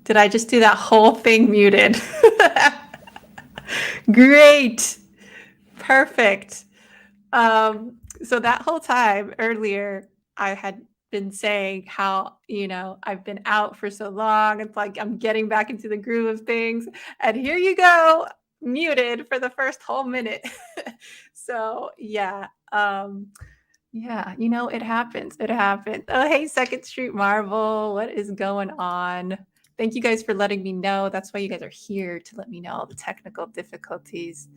Did I just do that whole thing muted? Great. Perfect. So that whole time earlier, I had been saying how, I've been out for so long. It's like I'm getting back into the groove of things. And here you go, muted for the first whole minute. So yeah. Yeah, it happens. It happens. Oh, hey, Second Street Marvel. What is going on? Thank you guys for letting me know. That's why you guys are here, to let me know all the technical difficulties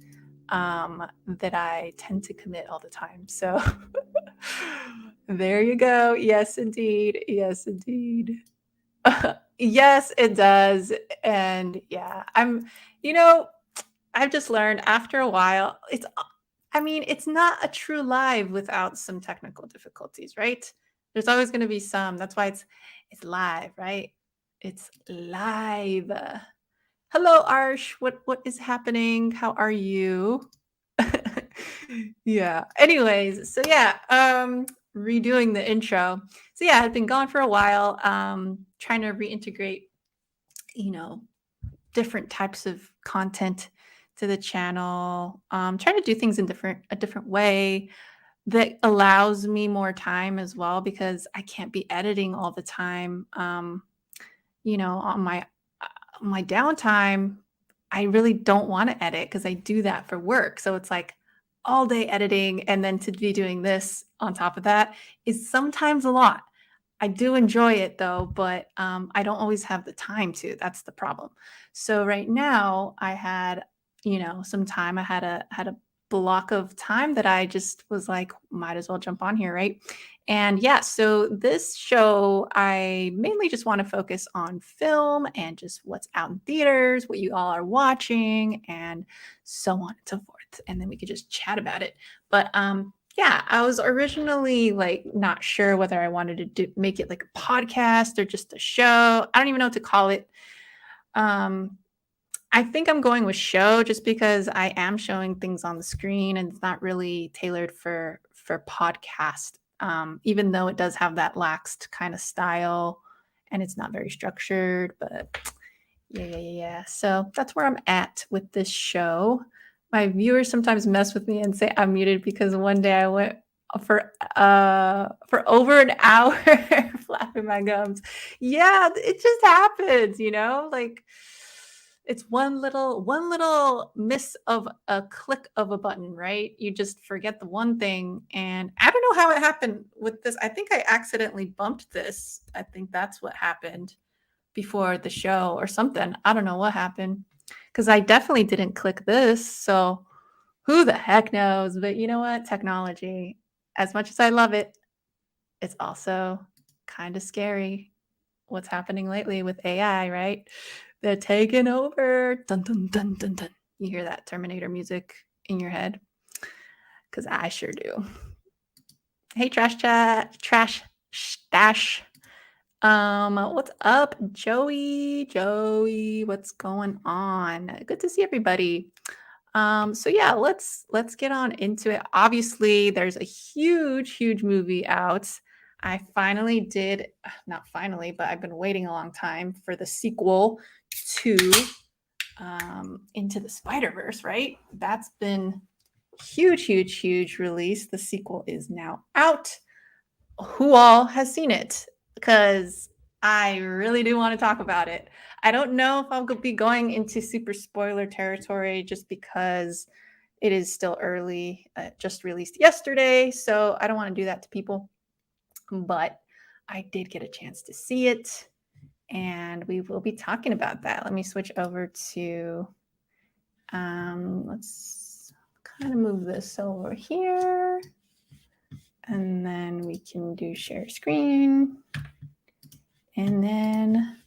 that I tend to commit all the time. So there you go. Yes, indeed. Yes, indeed. Yes, it does. And yeah, you know, I've just learned after a while, it's not a true live without some technical difficulties, right? There's always going to be some. That's why it's live, right? It's live. Hello, Arsh. What is happening? How are you? Yeah. Anyways, so yeah, redoing the intro. So yeah, I've been gone for a while, trying to reintegrate, you know, different types of content to the channel. Trying to do things in a different way that allows me more time as well, because I can't be editing all the time. On my downtime, I really don't want to edit because I do that for work. So it's like all day editing, and then to be doing this on top of that is sometimes a lot. I do enjoy it though, but I don't always have the time to. That's the problem. So right now I had, some time. I had a block of time that I just was like, might as well jump on here, right? And yeah, so this show, I mainly just want to focus on film and just what's out in theaters, what you all are watching, and so on and so forth. And then we could just chat about it. But yeah, I was originally like not sure whether I wanted to make it like a podcast or just a show. I don't even know what to call it. I think I'm going with show just because I am showing things on the screen and it's not really tailored for podcast. Even though it does have that laxed kind of style and it's not very structured, but yeah. So that's where I'm at with this show. My viewers sometimes mess with me and say I'm muted because one day I went for over an hour flapping my gums. Yeah, it just happens, like it's one little miss of a click of a button, right? You just forget the one thing. And I don't know how it happened with this. I think I accidentally bumped this. I think that's what happened before the show or something. I don't know what happened because I definitely didn't click this. So who the heck knows? But you know what? Technology, as much as I love it, it's also kind of scary what's happening lately with AI, right? They're taking over. Dun, dun, dun, dun, dun. You hear that Terminator music in your head? Because I sure do. Hey, Trash Stash. What's up, Joey? Joey, what's going on? Good to see everybody. So yeah, let's get on into it. Obviously, there's a huge movie out. I finally did, not finally, but I've been waiting a long time for the sequel to Into the Spider-Verse, right? That's been huge release. The sequel is now out. Who all has seen it? Because I really do want to talk about it. I don't know if I'll be going into super spoiler territory just because it is still early, just released yesterday. So I don't want to do that to people. But I did get a chance to see it, and we will be talking about that. Let me switch over to, let's kind of move this over here. And then we can do share screen. And then,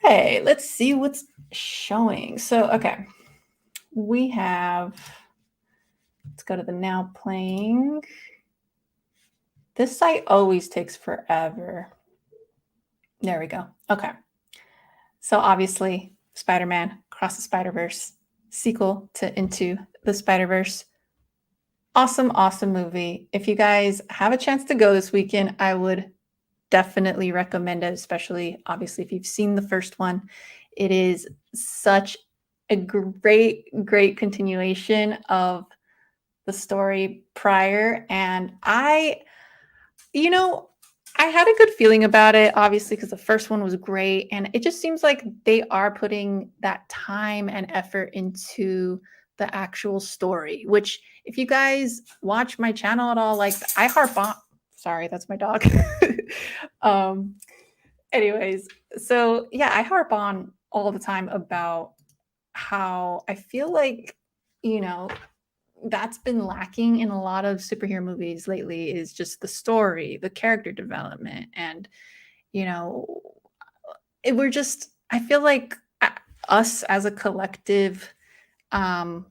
all right, let's see what's showing. So, okay, we have, let's go to the now playing. This site always takes forever. There we go. Okay. So obviously, Spider-Man Across the Spider-Verse, sequel to Into the Spider-Verse. Awesome movie. If you guys have a chance to go this weekend, I would definitely recommend it, especially obviously if you've seen the first one. It is such a great continuation of the story prior. And you know, I had a good feeling about it, obviously, because the first one was great. And it just seems like they are putting that time and effort into the actual story, which, if you guys watch my channel at all, like I harp on. Sorry, that's my dog. um, anyways, so yeah, I harp on all the time about how I feel like, you know, that's been lacking in a lot of superhero movies lately is just the story, the character development, and you know, we're just. I feel like us as a collective, um,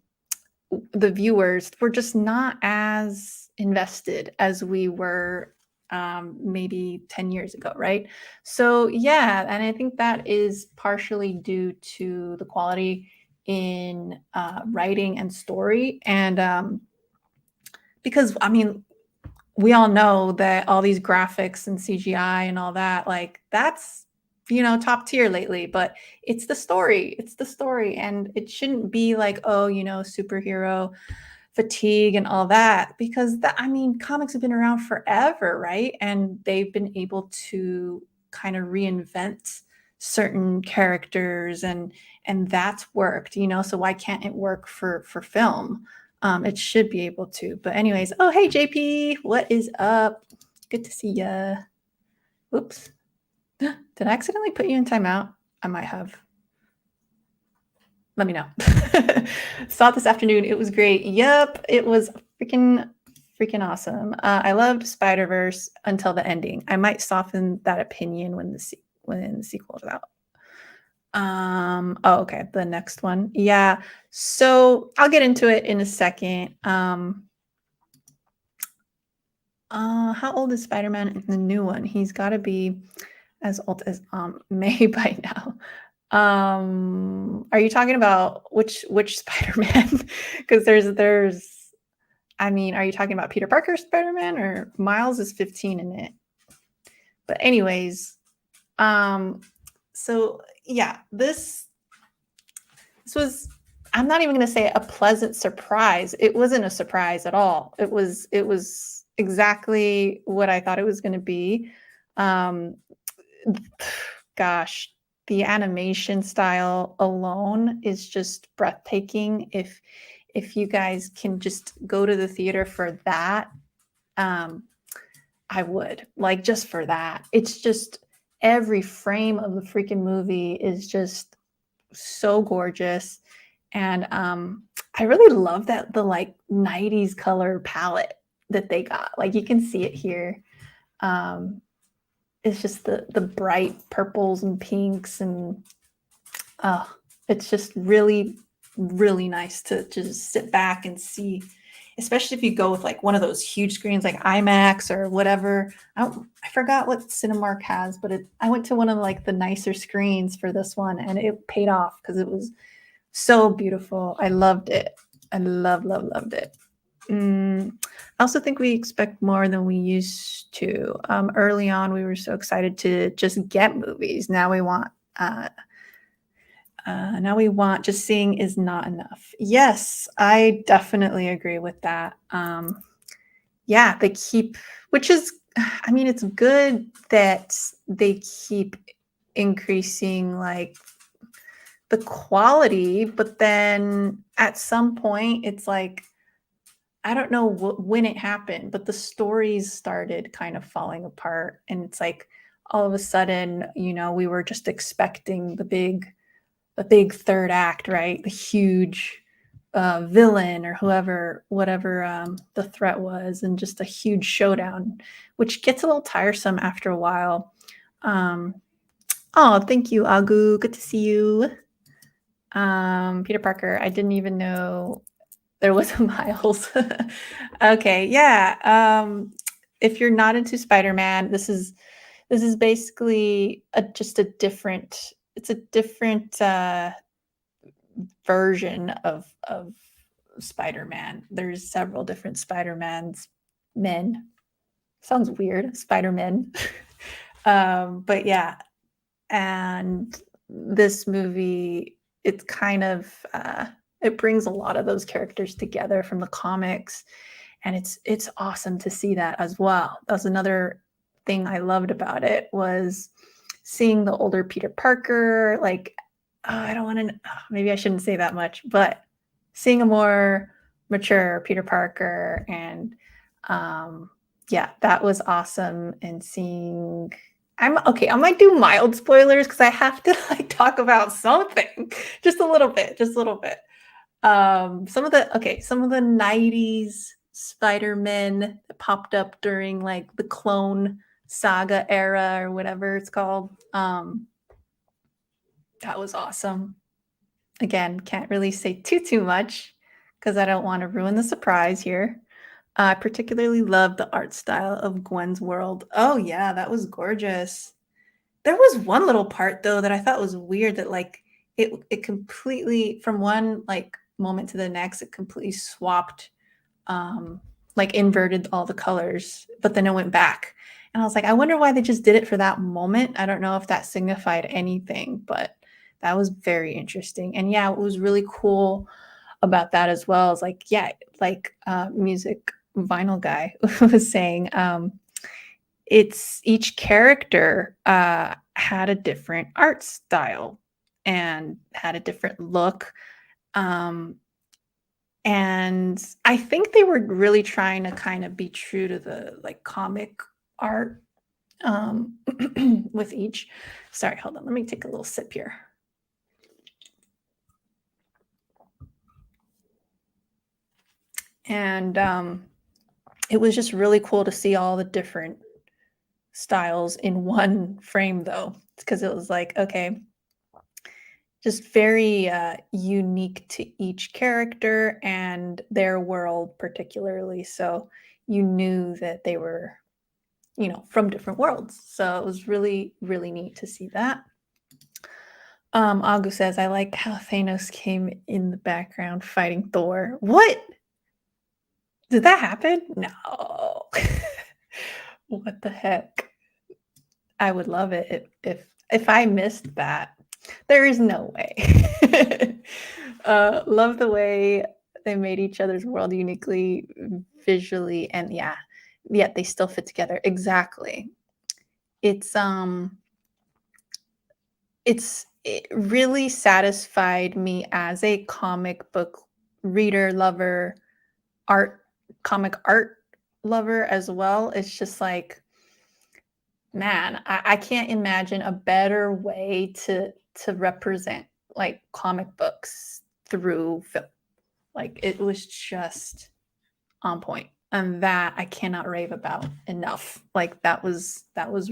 the viewers, we're just not as invested as we were maybe 10 years ago, right? So yeah, and I think that is partially due to the quality in writing and story, and because I mean, we all know that all these graphics and CGI and all that, like that's, top tier lately, but it's the story. It's the story. And it shouldn't be like, oh, superhero fatigue and all that, because that, I mean, comics have been around forever, right? And they've been able to kind of reinvent certain characters, and that's worked, so why can't it work for film? It should be able to. But anyways, oh hey JP, what is up? Good to see ya. Oops. Did I accidentally put you in timeout? I might have. Let me know. Saw it this afternoon. It was great. Yep, it was freaking awesome. I loved Spider-Verse until the ending. I might soften that opinion when the sequel is out. Oh, okay, the next one. Yeah. So I'll get into it in a second. How old is Spider-Man in the new one? He's got to be as old as May by now. Are you talking about which Spider-Man? Because there's I mean, are you talking about Peter Parker Spider-Man, or Miles is 15 in it? But anyways, so yeah, this was, I'm not even going to say a pleasant surprise. It wasn't a surprise at all. It was exactly what I thought it was going to be. Um, gosh, the animation style alone is just breathtaking. If you guys can just go to the theater for that, I would, like, just for that. It's just every frame of the freaking movie is just so gorgeous. And I really love that the like 90s color palette that they got. Like you can see it here. It's just the bright purples and pinks, and it's just really nice to just sit back and see, especially if you go with like one of those huge screens like IMAX or whatever. I forgot what Cinemark has, but I went to one of like the nicer screens for this one, and it paid off because it was so beautiful. I loved it. I loved it. I also think we expect more than we used to. Early on, we were so excited to just get movies. Now we want just seeing is not enough. Yes, I definitely agree with that. Yeah, they keep, which is, I mean, it's good that they keep increasing like the quality, but then at some point it's like, I don't know when it happened, but the stories started kind of falling apart, and it's like all of a sudden, we were just expecting the big third act, right? The huge villain or whatever the threat was, and just a huge showdown, which gets a little tiresome after a while. Oh, thank you, Agu. Good to see you. Peter Parker. I didn't even know there was a Miles. Okay, yeah. If you're not into Spider-Man, this is basically just a different. It's a different version of Spider-Man. There's several different Spider-Mans. Men sounds weird. Spider-Men. But yeah, and this movie, it's kind of it brings a lot of those characters together from the comics, and it's awesome to see that as well. That's another thing I loved about it was seeing the older Peter Parker. Like, I don't want to. Maybe I shouldn't say that much, but seeing a more mature Peter Parker, and yeah, that was awesome. And seeing, I'm okay. I might do mild spoilers because I have to like talk about something, just a little bit, just a little bit. Some of the 90s Spider-Man that popped up during like the clone saga era or whatever it's called. That was awesome. Again, can't really say too much because I don't want to ruin the surprise here. I particularly love the art style of Gwen's world. Oh yeah, that was gorgeous. There was one little part though that I thought was weird that like it completely from one like moment to the next it completely swapped um like inverted all the colors, but then it went back. And I was like, I wonder why they just did it for that moment. I don't know if that signified anything, but that was very interesting. And yeah, it was really cool about that as well. Is like, yeah, like music vinyl guy was saying, it's each character had a different art style and had a different look. Um, and I think they were really trying to kind of be true to the like comic art with each. Sorry, hold on. Let me take a little sip here. And it was just really cool to see all the different styles in one frame, though, because it was like, okay, just very unique to each character and their world, particularly. So you knew that they were, you know, from different worlds. So it was really, really neat to see that. Agu says, I like how Thanos came in the background fighting Thor. What? Did that happen? No. What the heck? I would love it if I missed that. There is no way. Love the way they made each other's world uniquely visually, and yeah, yet they still fit together. Exactly. It's it really satisfied me as a comic book reader, lover, art comic art lover as well. It's just like, man, I can't imagine a better way to represent like comic books through film. Like it was just on point. And that I cannot rave about enough. Like that was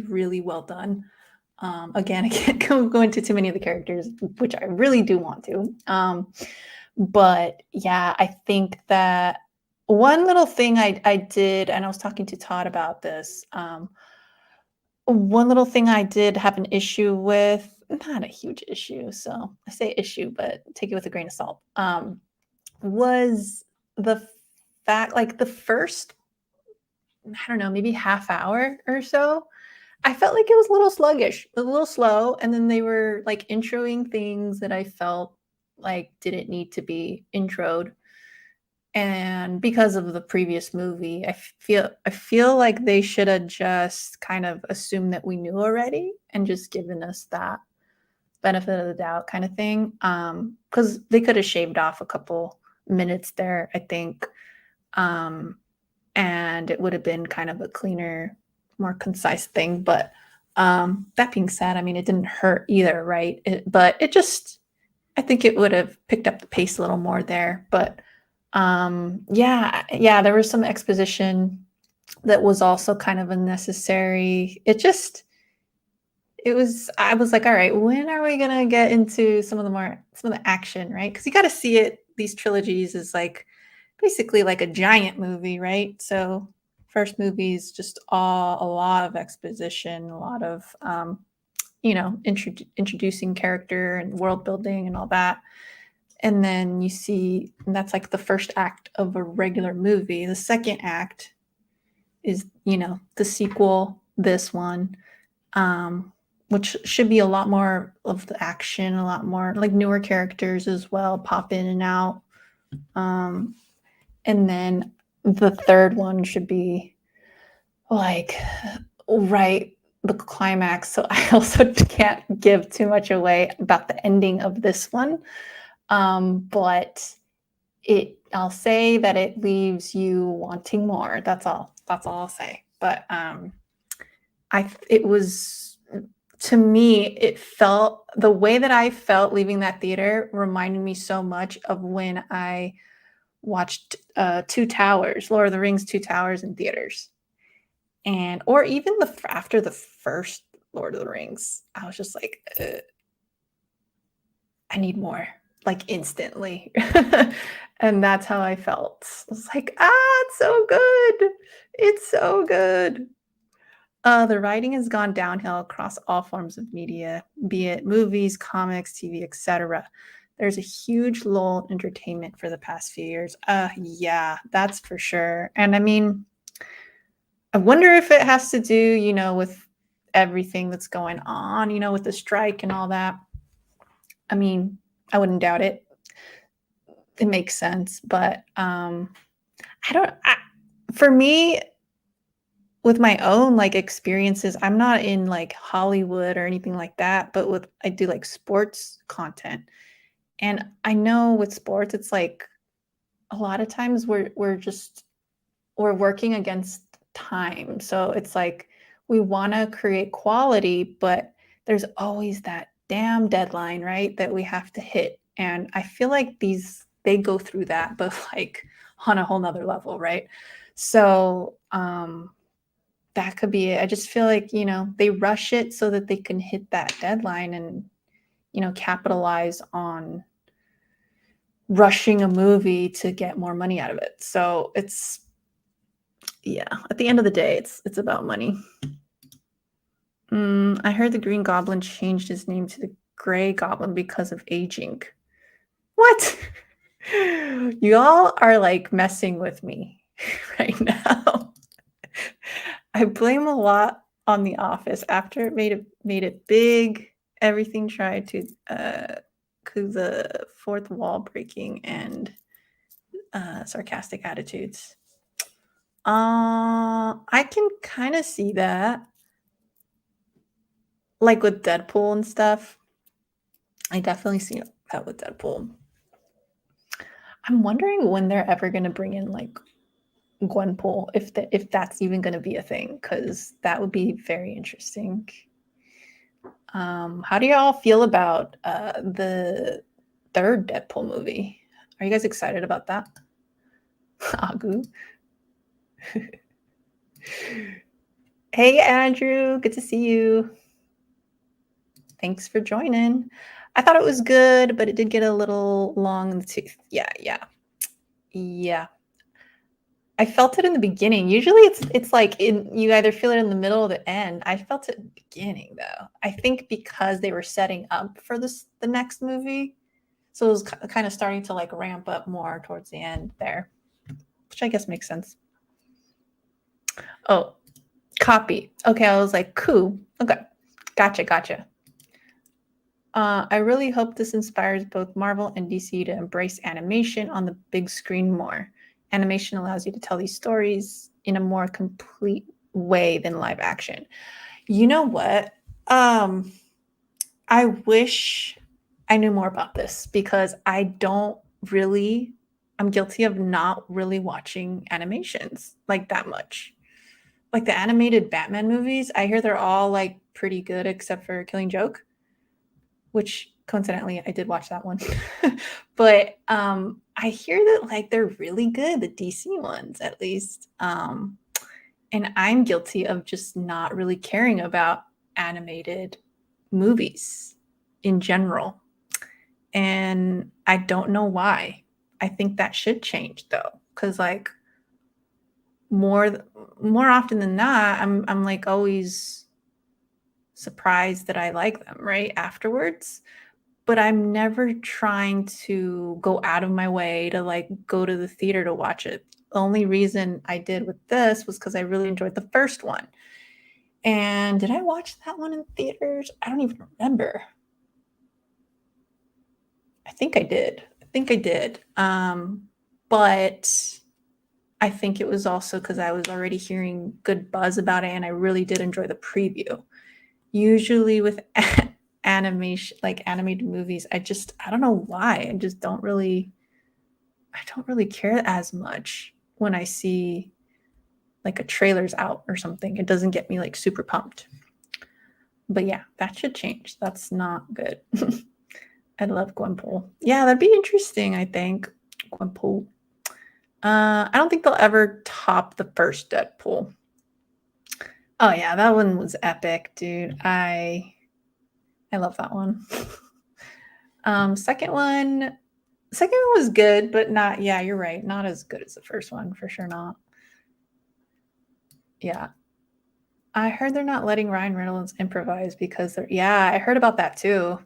really well done. Again, I can't go into too many of the characters, which I really do want to. But yeah, I think that one little thing I did, and I was talking to Todd about this. One little thing I did have an issue with, not a huge issue, so I say issue, but take it with a grain of salt, was the fact like the first, I don't know, maybe half hour or so, I felt like it was a little sluggish, a little slow, and then they were like introing things that I felt like didn't need to be introed. And because of the previous movie, I feel like they should have just kind of assumed that we knew already and just given us that benefit of the doubt kind of thing. Because they could have shaved off a couple minutes there, I think. And it would have been kind of a cleaner, more concise thing. But that being said, I mean, it didn't hurt either, right? But it just, I think it would have picked up the pace a little more there. But yeah, there was some exposition that was also kind of unnecessary. I was like, all right, when are we gonna get into some of the action, right? Because you got to see it. These trilogies is like basically like a giant movie, right? So first movie is just a lot of exposition, a lot of introducing character and world building and all that. And then you see, and that's like the first act of a regular movie. The second act is, the sequel, this one. um, which should be a lot more of the action, a lot more like newer characters as well, pop in and out. Um, and then the third one should be like right the climax. So I also can't give too much away about the ending of this one. But I'll say that it leaves you wanting more. That's all I'll say. But it was, to me, it felt, the way that I felt leaving that theater reminded me so much of when I watched Two Towers, Lord of the Rings, Two Towers in theaters. And or even after the first Lord of the Rings, I was just like, I need more, like instantly. And that's how I felt. I was like, it's so good. It's so good. The writing has gone downhill across all forms of media, be it movies, comics, TV, etc. There's a huge lull in entertainment for the past few years. Yeah, that's for sure. And I mean, I wonder if it has to do, with everything that's going on, with the strike and all that. I mean, I wouldn't doubt it. It makes sense, but I don't. For me, with my own like experiences, I'm not in like Hollywood or anything like that, but I do like sports content, and I know with sports, it's like a lot of times we're working against time. So it's like we want to create quality, but there's always that damn deadline, right? That we have to hit. And I feel like they go through that, but like on a whole nother level, right? So that could be it. I just feel like, they rush it so that they can hit that deadline and, capitalize on rushing a movie to get more money out of it. So yeah, at the end of the day, it's about money. I heard the Green Goblin changed his name to the Gray Goblin because of aging. What? Y'all are like messing with me right now. I blame a lot on The Office. After it made it big, everything tried to the fourth wall breaking and sarcastic attitudes. I can kind of see that. Like with Deadpool and stuff. I definitely see that with Deadpool. I'm wondering when they're ever going to bring in like Gwenpool, if that's even going to be a thing, because that would be very interesting. How do y'all feel about the third Deadpool movie? Are you guys excited about that? Agu. Hey, Andrew. Good to see you. Thanks for joining. I thought it was good, but it did get a little long in the tooth. Yeah. I felt it in the beginning. Usually it's like you either feel it in the middle or the end. I felt it in the beginning though. I think because they were setting up for the next movie. So it was kind of starting to like ramp up more towards the end there, which I guess makes sense. Oh, copy. Okay, I was like, cool. Okay, gotcha. I really hope this inspires both Marvel and DC to embrace animation on the big screen more. Animation allows you to tell these stories in a more complete way than live action. You know what? I wish I knew more about this because I'm guilty of not really watching animations like that much. Like the animated Batman movies, I hear they're all like pretty good except for Killing Joke, which coincidentally I did watch that one. But I hear that like they're really good, the DC ones at least. And I'm guilty of just not really caring about animated movies in general. And I don't know why. I think that should change though, because like more often than not, I'm like always surprised that I like them right afterwards. But I'm never trying to go out of my way to like go to the theater to watch it. The only reason I did with this was because I really enjoyed the first one. And did I watch that one in theaters? I don't even remember. I think I did. But I think it was also because I was already hearing good buzz about it, and I really did enjoy the preview. Usually with animation, like animated movies, I don't know why. I don't really care as much when I see like a trailer's out or something. It doesn't get me like super pumped. But yeah, that should change. That's not good. I love Gwenpool. Yeah, that'd be interesting, I think. Gwenpool. I don't think they'll ever top the first Deadpool. Oh yeah, that one was epic, dude. I love that one. Second one was good, but not, yeah, you're right. Not as good as the first one, for sure not. Yeah. I heard they're not letting Ryan Reynolds improvise because yeah, I heard about that too.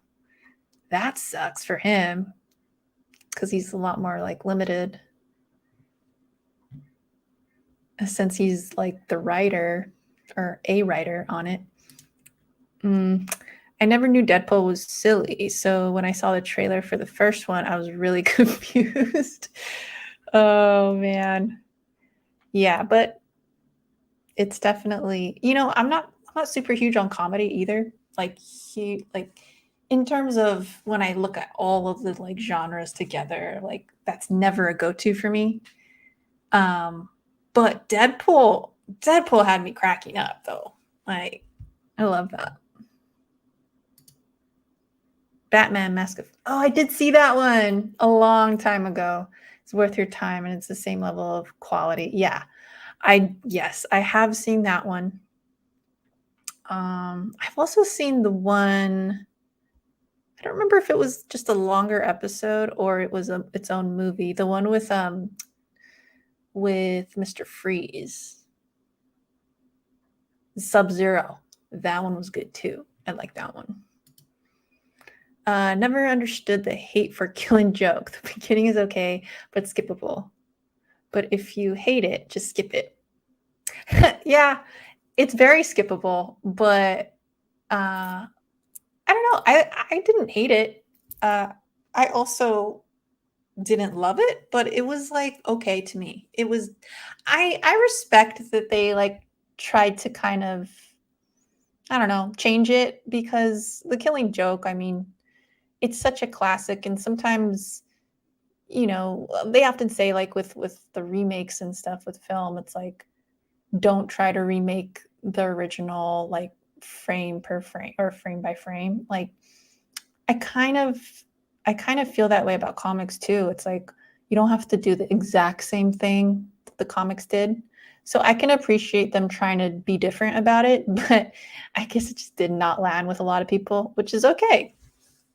That sucks for him because he's a lot more like limited since he's like the writer or a writer on it. I never knew Deadpool was silly, so when I saw the trailer for the first one, I was really confused. Oh man. Yeah, but it's definitely, I'm not super huge on comedy either. Like in terms of when I look at all of the like genres together, like that's never a go-to for me. But Deadpool had me cracking up though. Like I love that. Batman Mask of, oh, I did see that one a long time ago. It's worth your time and it's the same level of quality. Yeah. Yes, I have seen that one. I've also seen the one, I don't remember if it was just a longer episode or it was its own movie. The one with Mr. Freeze, Sub-Zero. That one was good too. I like that one. Never understood the hate for Killing Joke. The beginning is okay, but skippable. But if you hate it, just skip it. Yeah, it's very skippable, but I don't know. I didn't hate it. I also didn't love it, but it was like okay to me. It was I respect that they like tried to kind of, I don't know, change it because The Killing Joke, I mean, it's such a classic and sometimes they often say like with the remakes and stuff with film, it's like don't try to remake the original like frame per frame or frame by frame. Like I kind of I kind of feel that way about comics too. It's like you don't have to do the exact same thing the comics did. So I can appreciate them trying to be different about it, but I guess it just did not land with a lot of people, which is okay.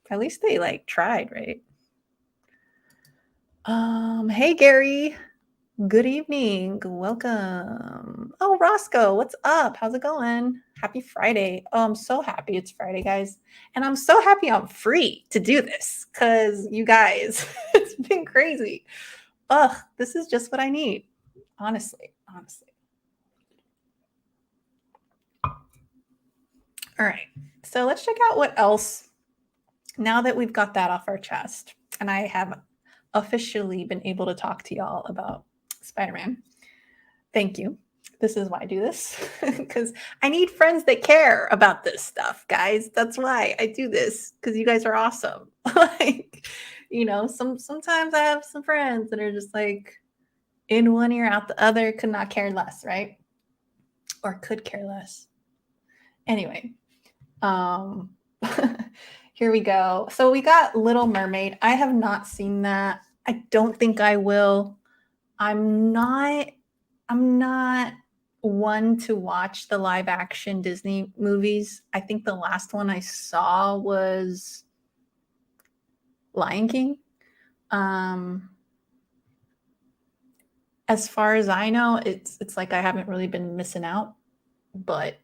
At least they like tried, right? Hey Gary. Good evening. Welcome. Oh, Roscoe, what's up? How's it going? Happy Friday. Oh, I'm so happy it's Friday, guys. And I'm so happy I'm free to do this because you guys, it's been crazy. Ugh, this is just what I need. Honestly, honestly. All right. So let's check out what else now that we've got that off our chest and I have officially been able to talk to y'all about Spider-Man. Thank you. This is why I do this because I need friends that care about this stuff, guys. That's why I do this because you guys are awesome. Like, sometimes I have some friends that are just like in one ear out the other, could not care less, right? Or could care less. Anyway, um, here we go. So we got Little Mermaid. I have not seen that. I don't think I will. I'm not one to watch the live action Disney movies. I think the last one I saw was Lion King. As far as I know, it's like I haven't really been missing out, but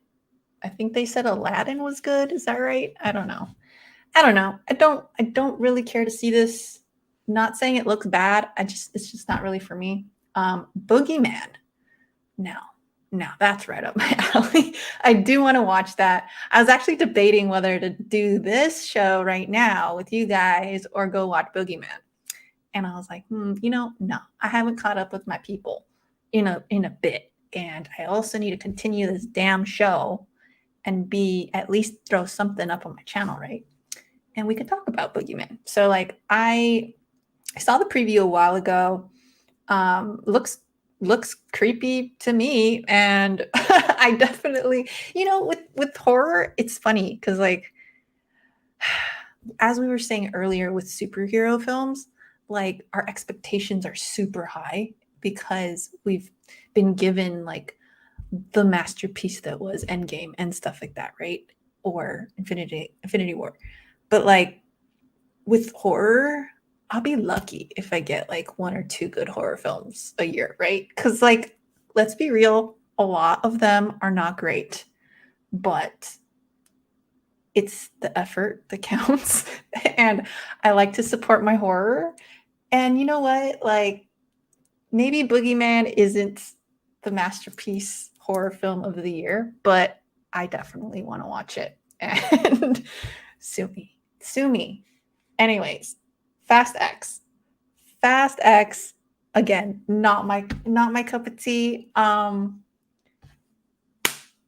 I think they said Aladdin was good. Is that right? I don't know. I don't really care to see this. Not saying it looks bad. It's just not really for me. Boogeyman. No. Now that's right up my alley. I do wanna watch that. I was actually debating whether to do this show right now with you guys or go watch Boogeyman. And I was like, no, I haven't caught up with my people in a bit. And I also need to continue this damn show and be at least throw something up on my channel, right? And we could talk about Boogeyman. So like I saw the preview a while ago. Looks creepy to me, and I definitely, with horror, it's funny because like as we were saying earlier with superhero films, like our expectations are super high because we've been given like the masterpiece that was Endgame and stuff like that, right? Or Infinity War. But like with horror, I'll be lucky if I get like one or two good horror films a year, right? Because, like, let's be real, a lot of them are not great, but it's the effort that counts. And I like to support my horror. And you know what? Like, maybe Boogeyman isn't the masterpiece horror film of the year, but I definitely want to watch it. And sue me. Sue me. Anyways, Fast X. Fast X, again, not my cup of tea.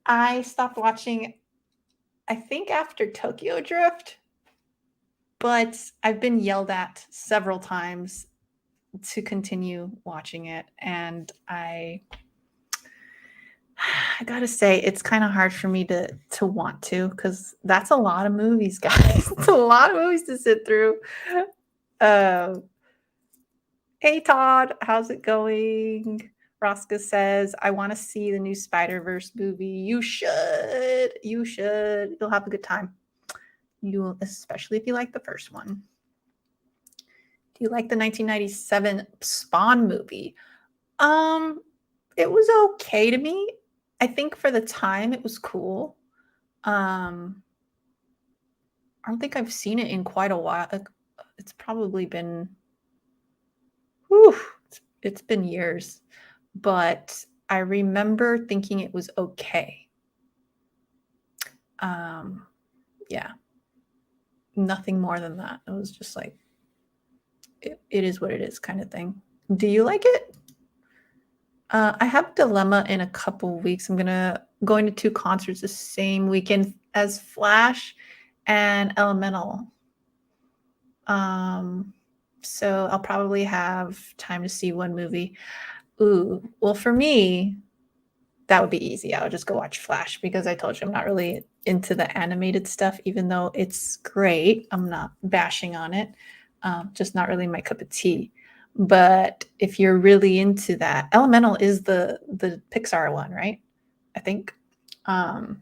I stopped watching, I think, after Tokyo Drift, but I've been yelled at several times to continue watching it, and I gotta say it's kind of hard for me to want to because that's a lot of movies, guys. It's a lot of movies to sit through. Uh, Hey Todd, how's it going? Rosca says, I want to see the new Spider-Verse movie. You should. You should. You'll have a good time. You'll, especially if you like the first one. Do you like the 1997 Spawn movie? It was okay to me. I think for the time it was cool. I don't think I've seen it in quite a while. It's probably been whew, it's been years, but I remember thinking it was okay. Yeah, nothing more than that. It was just like, it is what it is kind of thing. Do you like it? I have a dilemma in a couple weeks. I'm going to two concerts the same weekend as Flash and Elemental. So I'll probably have time to see one movie. Ooh, well, for me, that would be easy. I would just go watch Flash because I told you I'm not really into the animated stuff, even though it's great. I'm not bashing on it. Just not really my cup of tea. But if you're really into that, Elemental is the Pixar one, right? I think. But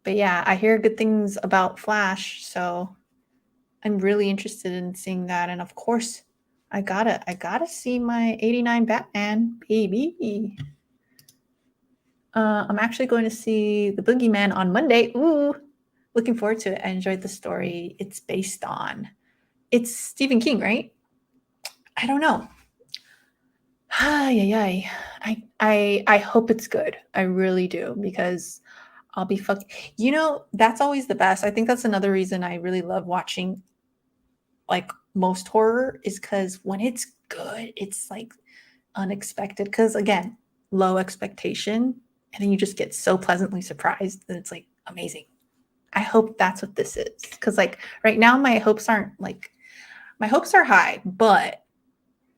yeah, I hear good things about Flash, so I'm really interested in seeing that. And of course, I gotta see my 89 Batman, baby. I'm actually going to see The Boogeyman on Monday. Ooh, looking forward to it. I enjoyed the story it's based on. It's Stephen King, right? I don't know. Ay. I hope it's good. I really do because I'll be fucking. That's always the best. I think that's another reason I really love watching like most horror is because when it's good, it's like unexpected. Because again, low expectation, and then you just get so pleasantly surprised that it's like amazing. I hope that's what this is. Because like right now, my hopes are high, but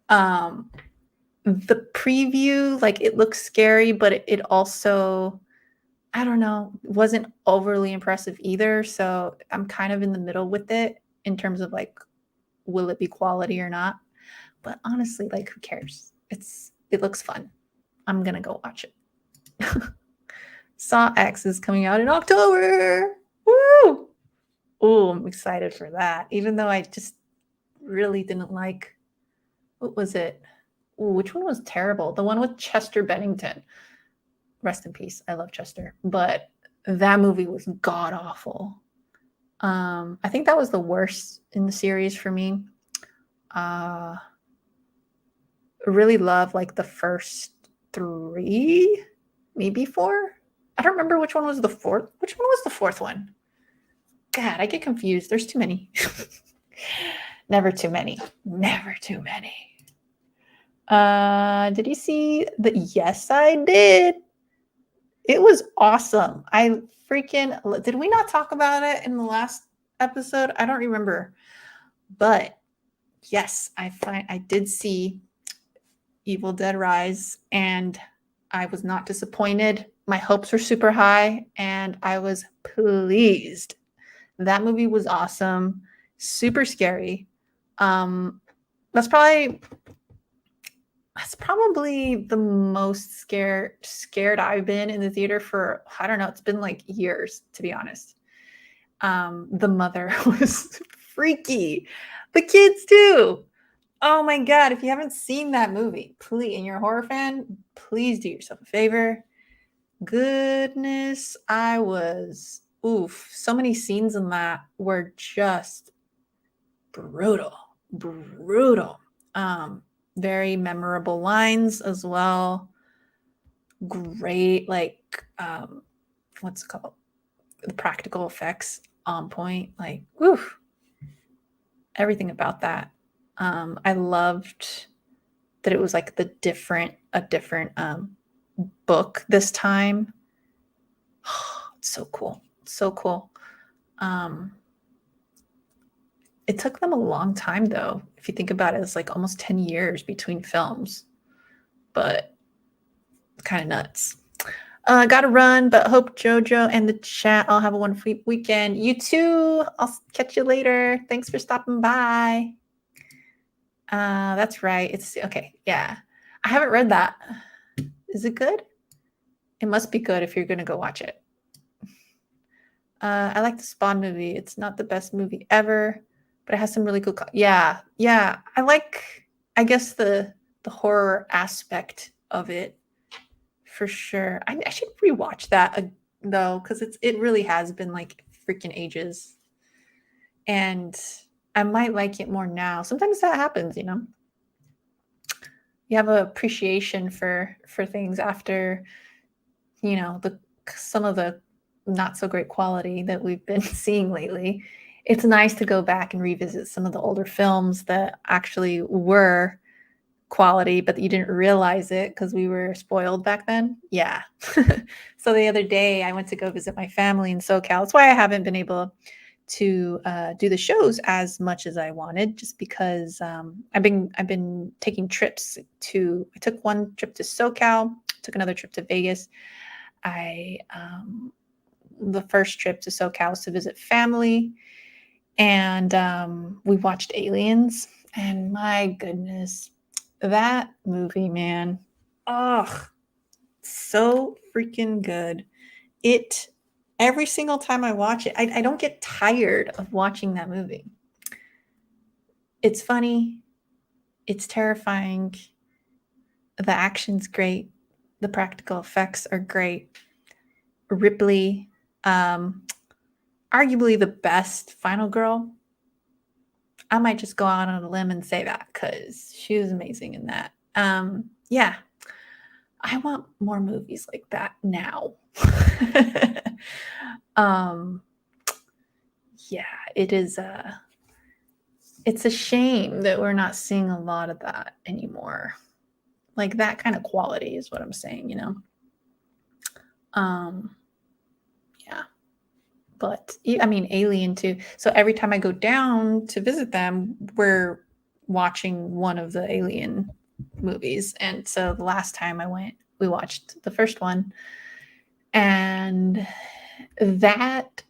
the preview, like it looks scary, but it also, I don't know, wasn't overly impressive either. So I'm kind of in the middle with it in terms of like, will it be quality or not? But honestly, like who cares? It looks fun. I'm gonna go watch it. Saw X is coming out in October. Woo! Oh, I'm excited for that. Even though I just really didn't like, what was it? Ooh, which one was terrible? The one with Chester Bennington. Rest in peace. I love Chester. But that movie was god awful. I think that was the worst in the series for me. Really love like the first three. maybe 4. I don't remember which one was the 4th. Which one was the 4th one? God, I get confused. There's too many. Never too many. Never too many. Did you see the Yes, I did. It was awesome. I freaking did we not talk about it in the last episode? I don't remember. But yes, I did see Evil Dead Rise and I was not disappointed. My hopes were super high and I was pleased. That movie was awesome, super scary. Um that's probably the most scared I've been in the theater for, I don't know, it's been like years, to be honest. The mother was freaky. The kids too. Oh my God. If you haven't seen that movie, please, and you're a horror fan, please do yourself a favor. Goodness, so many scenes in that were just brutal, brutal. Very memorable lines as well. Great, like, what's it called? The practical effects on point. Like, woof. Everything about that. I loved that it was like a different book this time. It's so cool. So cool. It took them a long time though. If you think about it, it's like almost 10 years between films. But kind of nuts. Gotta run, but hope JoJo and the chat all have a wonderful weekend. You too. I'll catch you later. Thanks for stopping by. That's right. It's okay. Yeah. I haven't read that. Is it good? It must be good if you're going to go watch it. I like the Spawn movie. It's not the best movie ever, but it has some really cool. Yeah. I like, I guess, the horror aspect of it for sure. I should rewatch that though, because it really has been like freaking ages. And I might like it more now. Sometimes that happens, you know. You have an appreciation for things after, you know, some of the not so great quality that we've been seeing lately. It's nice to go back and revisit some of the older films that actually were quality, but you didn't realize it because we were spoiled back then. Yeah. So the other day I went to go visit my family in SoCal. That's why I haven't been able to do the shows as much as I wanted, just because I've been taking trips to. I took one trip to SoCal, took another trip to Vegas. The first trip to SoCal was to visit family, and we watched Aliens. And my goodness, that movie, man, oh, so freaking good. Every single time I watch it, I don't get tired of watching that movie. It's funny. It's terrifying. The action's great. The practical effects are great. Ripley, arguably the best final girl. I might just go out on a limb and say that because she was amazing in that. Yeah. I want more movies like that now. Yeah, it's a shame that we're not seeing a lot of that anymore. Like that kind of quality is what I'm saying, you know? Yeah. But I mean, Alien too. So every time I go down to visit them, we're watching one of the Alien movies. And so the last time I went, we watched the first one. And that,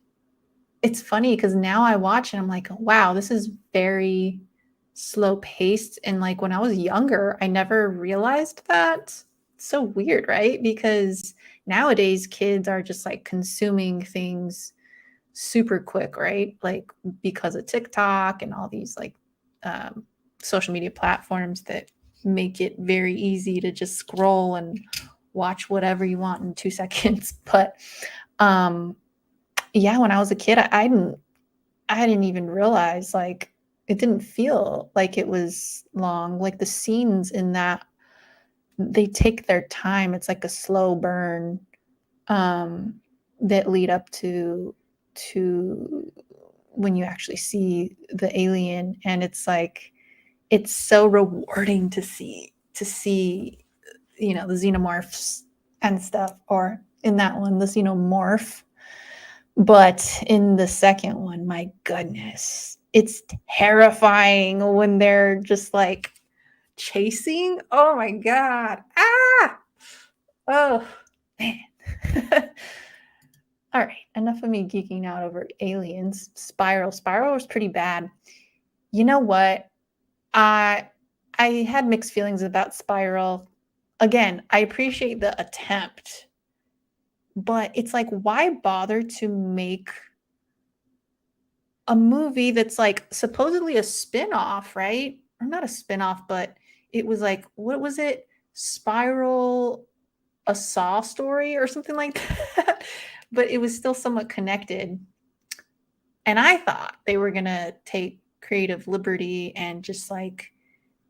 it's funny because now I watch and I'm like, wow, this is very slow paced. And like when I was younger, I never realized that. It's so weird, right? Because nowadays kids are just like consuming things super quick, right? Like because of TikTok and all these like social media platforms that make it very easy to just scroll and watch whatever you want in 2 seconds. But yeah, when I was a kid, I didn't even realize, like, it didn't feel like it was long. Like the scenes in that they take their time. It's like a slow burn um, that lead up to when you actually see the alien, and it's like it's so rewarding to see the xenomorphs and stuff, or in that one the xenomorph. But in the second one, my goodness, it's terrifying when they're just like chasing. Oh my god. Ah! Oh, man. All right, enough of me geeking out over aliens. Spiral was pretty bad. You know what? I I had mixed feelings about Spiral. Again, I appreciate the attempt, but it's like, why bother to make a movie that's like supposedly a spin-off, right? Or not a spin-off, but it was like, what was it? Spiral, a Saw story or something like that. But it was still somewhat connected. And I thought they were gonna take creative liberty and just like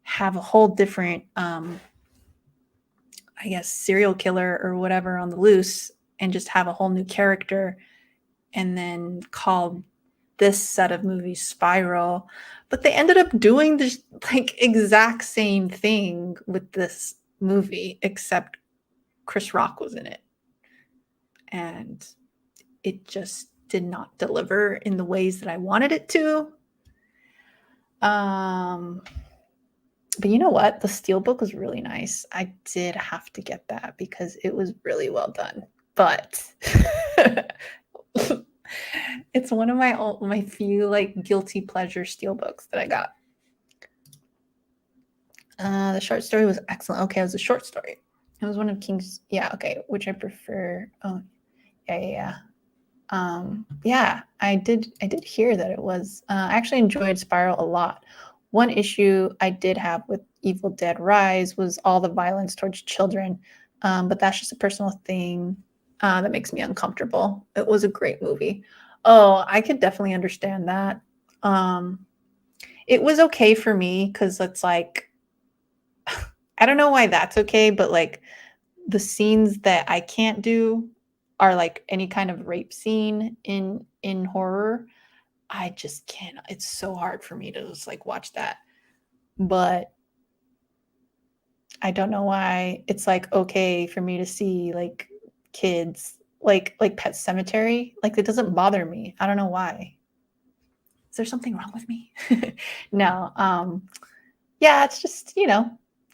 have a whole different I guess serial killer or whatever on the loose, and just have a whole new character, and then call this set of movies Spiral. But they ended up doing the like exact same thing with this movie, except Chris Rock was in it. And it just did not deliver in the ways that I wanted it to. But you know what? The Steelbook was really nice. I did have to get that because it was really well done. But it's one of my few like guilty pleasure Steelbooks that I got. The short story was excellent. Okay, it was a short story. It was one of King's. Yeah, okay, which I prefer. Oh, yeah. Yeah, I did hear that it was. I actually enjoyed Spiral a lot. One issue I did have with Evil Dead Rise was all the violence towards children, but that's just a personal thing that makes me uncomfortable. It was a great movie. Oh, I could definitely understand that. Um, it was okay for me because it's like I don't know why that's okay, but like the scenes that I can't do are like any kind of rape scene in horror. I just can't. It's so hard for me to just like watch that. But I don't know why it's like okay for me to see like kids like Pet Cemetery. Like it doesn't bother me. I don't know why. Is there something wrong with me? No. Yeah, it's just,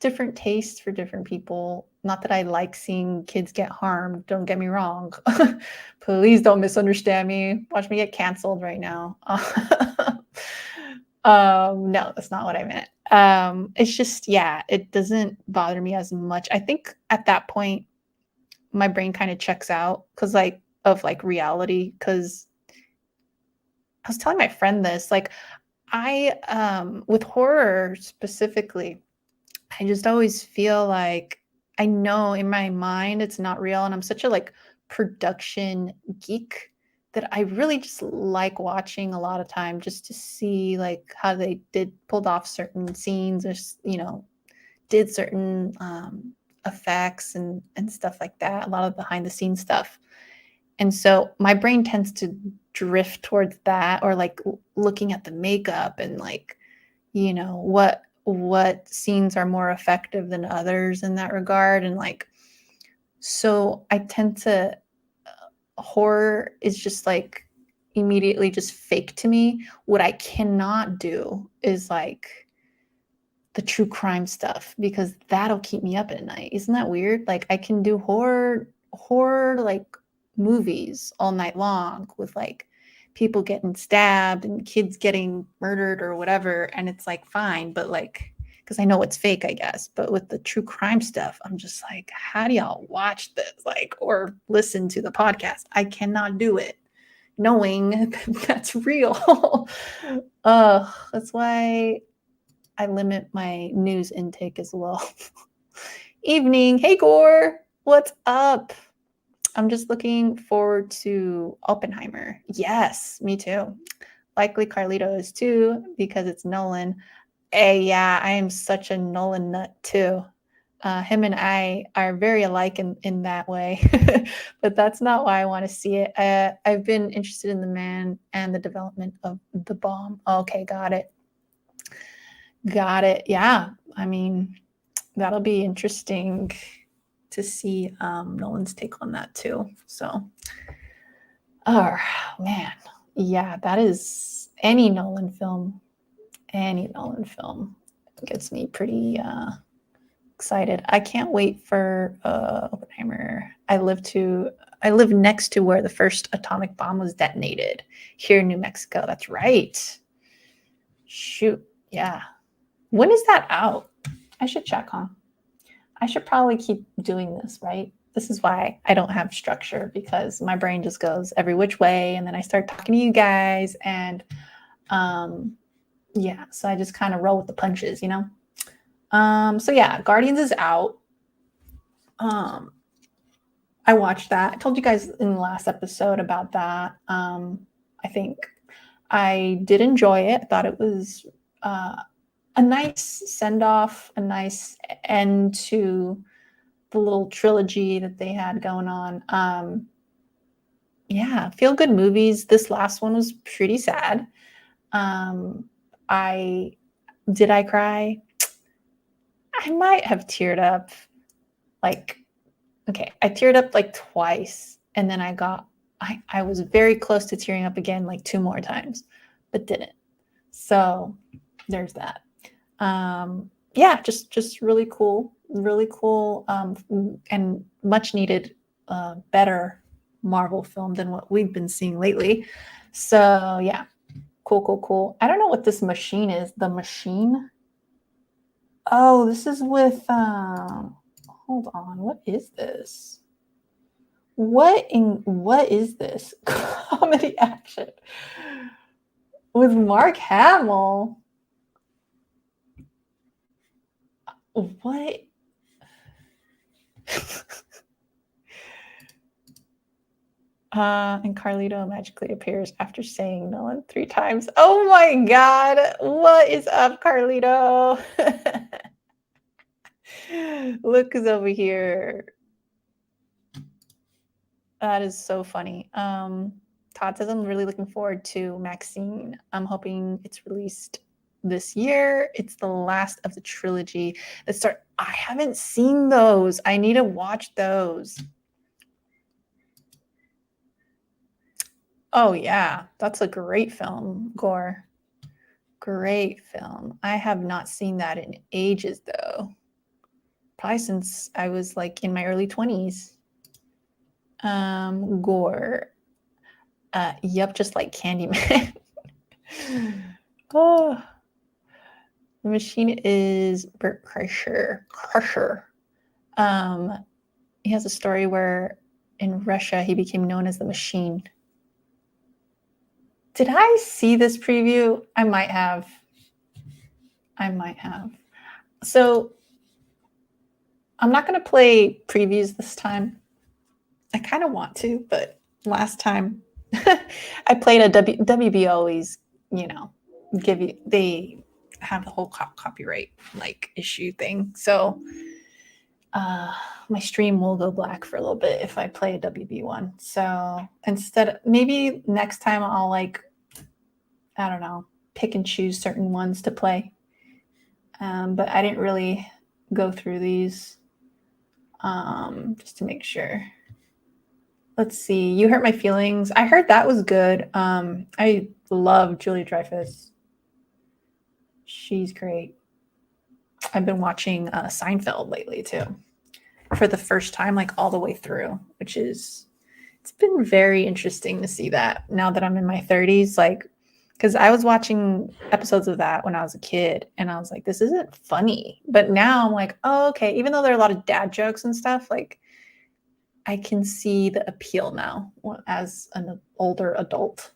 different tastes for different people. Not that I like seeing kids get harmed, don't get me wrong. Please don't misunderstand me. Watch me get canceled right now. No, that's not what I meant. It's just, yeah, it doesn't bother me as much. I think at that point, my brain kind of checks out because like of like reality. Because I was telling my friend this, like with horror specifically, I just always feel like I know in my mind it's not real, and I'm such a like production geek that I really just like watching a lot of time just to see like how they pulled off certain scenes, or did certain effects and stuff like that. A lot of behind the scenes stuff. And so my brain tends to drift towards that, or like looking at the makeup and like, what scenes are more effective than others in that regard. And like, so I tend to horror is just like immediately just fake to me. What I cannot do is like the true crime stuff, because that'll keep me up at night. Isn't that weird? Like I can do horror like movies all night long with like people getting stabbed and kids getting murdered or whatever, and it's like fine, but like because I know it's fake, I guess. But with the true crime stuff, I'm just like, how do y'all watch this? Like, or listen to the podcast? I cannot do it knowing that's real. That's why I limit my news intake as well. Evening. Hey, Gore. What's up? I'm just looking forward to Oppenheimer. Yes, me too. Likely Carlito is too, because it's Nolan. Hey, yeah, I am such a Nolan nut too. Him and I are very alike in that way, but that's not why I want to see it. I've been interested in the man and the development of the bomb. Okay, got it. Got it. Yeah. I mean, that'll be interesting to see Nolan's take on that too. So, oh man, yeah, that is any Nolan film. Any Nolan film gets me pretty excited. I can't wait for Oppenheimer. I live next to where the first atomic bomb was detonated here in New Mexico. That's right. Shoot. Yeah. When is that out? I should check, huh? I should probably keep doing this, right? This is why I don't have structure, because my brain just goes every which way, and then I start talking to you guys, and yeah, so I just kind of roll with the punches, you know? So yeah, Guardians is out. I watched that. I told you guys in the last episode about that. I think I did enjoy it. I thought it was a nice send off, a nice end to the little trilogy that they had going on. Yeah, feel good movies. This last one was pretty sad. I cry? I might have teared up. Like, okay, I teared up like twice, and then I was very close to tearing up again like 2 more times, but didn't. So there's that. Yeah, just really cool, and much needed, better Marvel film than what we've been seeing lately. So yeah, cool. I don't know what this machine is. The machine. Oh, this is with. Hold on. What is this? What is this? Comedy action with Mark Hamill. What? And Carlito magically appears after saying Nolan 3 times. Oh my God. What is up, Carlito? Look who's over here. That is so funny. Todd says, I'm really looking forward to Maxine. I'm hoping it's released this year. It's the last of the trilogy that start. I haven't seen those. I need to watch those. Oh yeah, that's a great film, Gore. Great film. I have not seen that in ages though. Probably since I was like in my early 20s. Gore. Yep, just like Candyman. Oh, the machine is Bert Kreischer. He has a story where in Russia he became known as the Machine. Did I see this preview? I might have. So I'm not going to play previews this time. I kind of want to, but last time I played a WB always, they have the whole copyright like issue thing. So my stream will go black for a little bit if I play a WB one. So instead, maybe next time I'll I don't know, pick and choose certain ones to play. But I didn't really go through these just to make sure. Let's see. You Hurt My Feelings. I heard that was good. I love Julie Dreyfus. She's great. I've been watching Seinfeld lately too, for the first time, like all the way through, it's been very interesting to see that now that I'm in my 30s. Like, because I was watching episodes of that when I was a kid, and I was like, this isn't funny. But now I'm like, oh, okay. Even though there are a lot of dad jokes and stuff, like, I can see the appeal now as an older adult.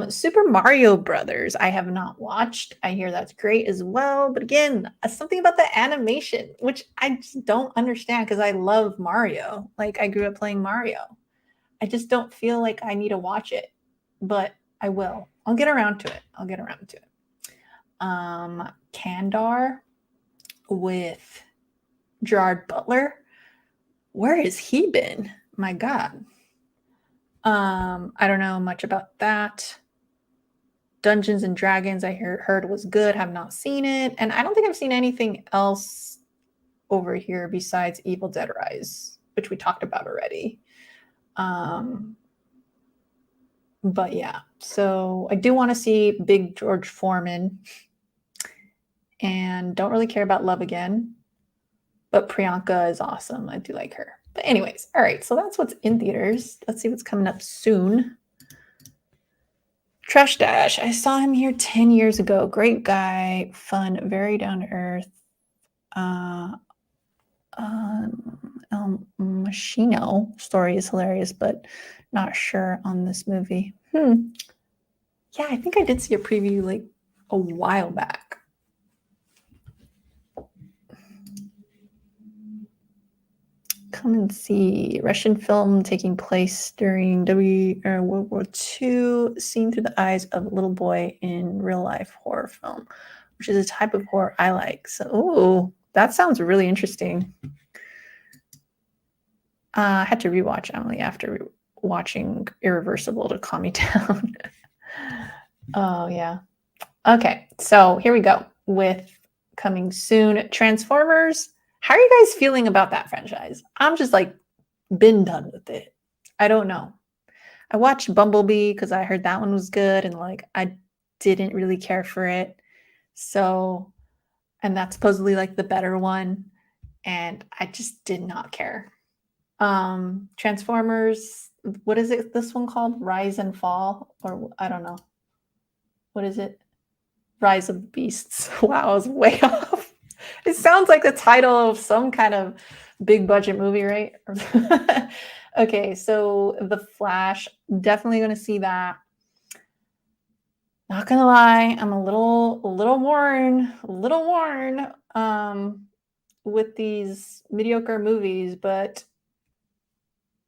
Super Mario Brothers, I have not watched. I hear that's great as well. But again, something about the animation, which I just don't understand because I love Mario. Like, I grew up playing Mario. I just don't feel like I need to watch it, but I will. I'll get around to it. Kandar with Gerard Butler. Where has he been? My God. I don't know much about that. Dungeons and Dragons, I heard was good. Have not seen it, and I don't think I've seen anything else over here besides Evil Dead Rise, which we talked about already. Um, but yeah, so I do want to see Big George Foreman, and don't really care about Love Again, but Priyanka is awesome. I do like her. But anyways, all right, so that's what's in theaters. Let's see what's coming up soon. Trash Dash. I saw him here 10 years ago. Great guy, fun, very down to earth. Machino story is hilarious, but not sure on this movie. Yeah, I think I did see a preview like a while back. Come and see Russian film taking place during World War II, seen through the eyes of a little boy in real life horror film, which is a type of horror I like. So, that sounds really interesting. I had to rewatch Emily after watching Irreversible to calm me down. Oh, yeah. Okay, so here we go with coming soon Transformers. How are you guys feeling about that franchise? I'm just like, been done with it. I don't know. I watched Bumblebee because I heard that one was good and like I didn't really care for it. So, and that's supposedly like the better one. And I just did not care. Transformers, what is it? This one called Rise and Fall, or I don't know. What is it? Rise of Beasts. Wow, I was way off. It sounds like the title of some kind of big budget movie, right? Okay, so The Flash, definitely going to see that. Not gonna lie, I'm a little worn with these mediocre movies, but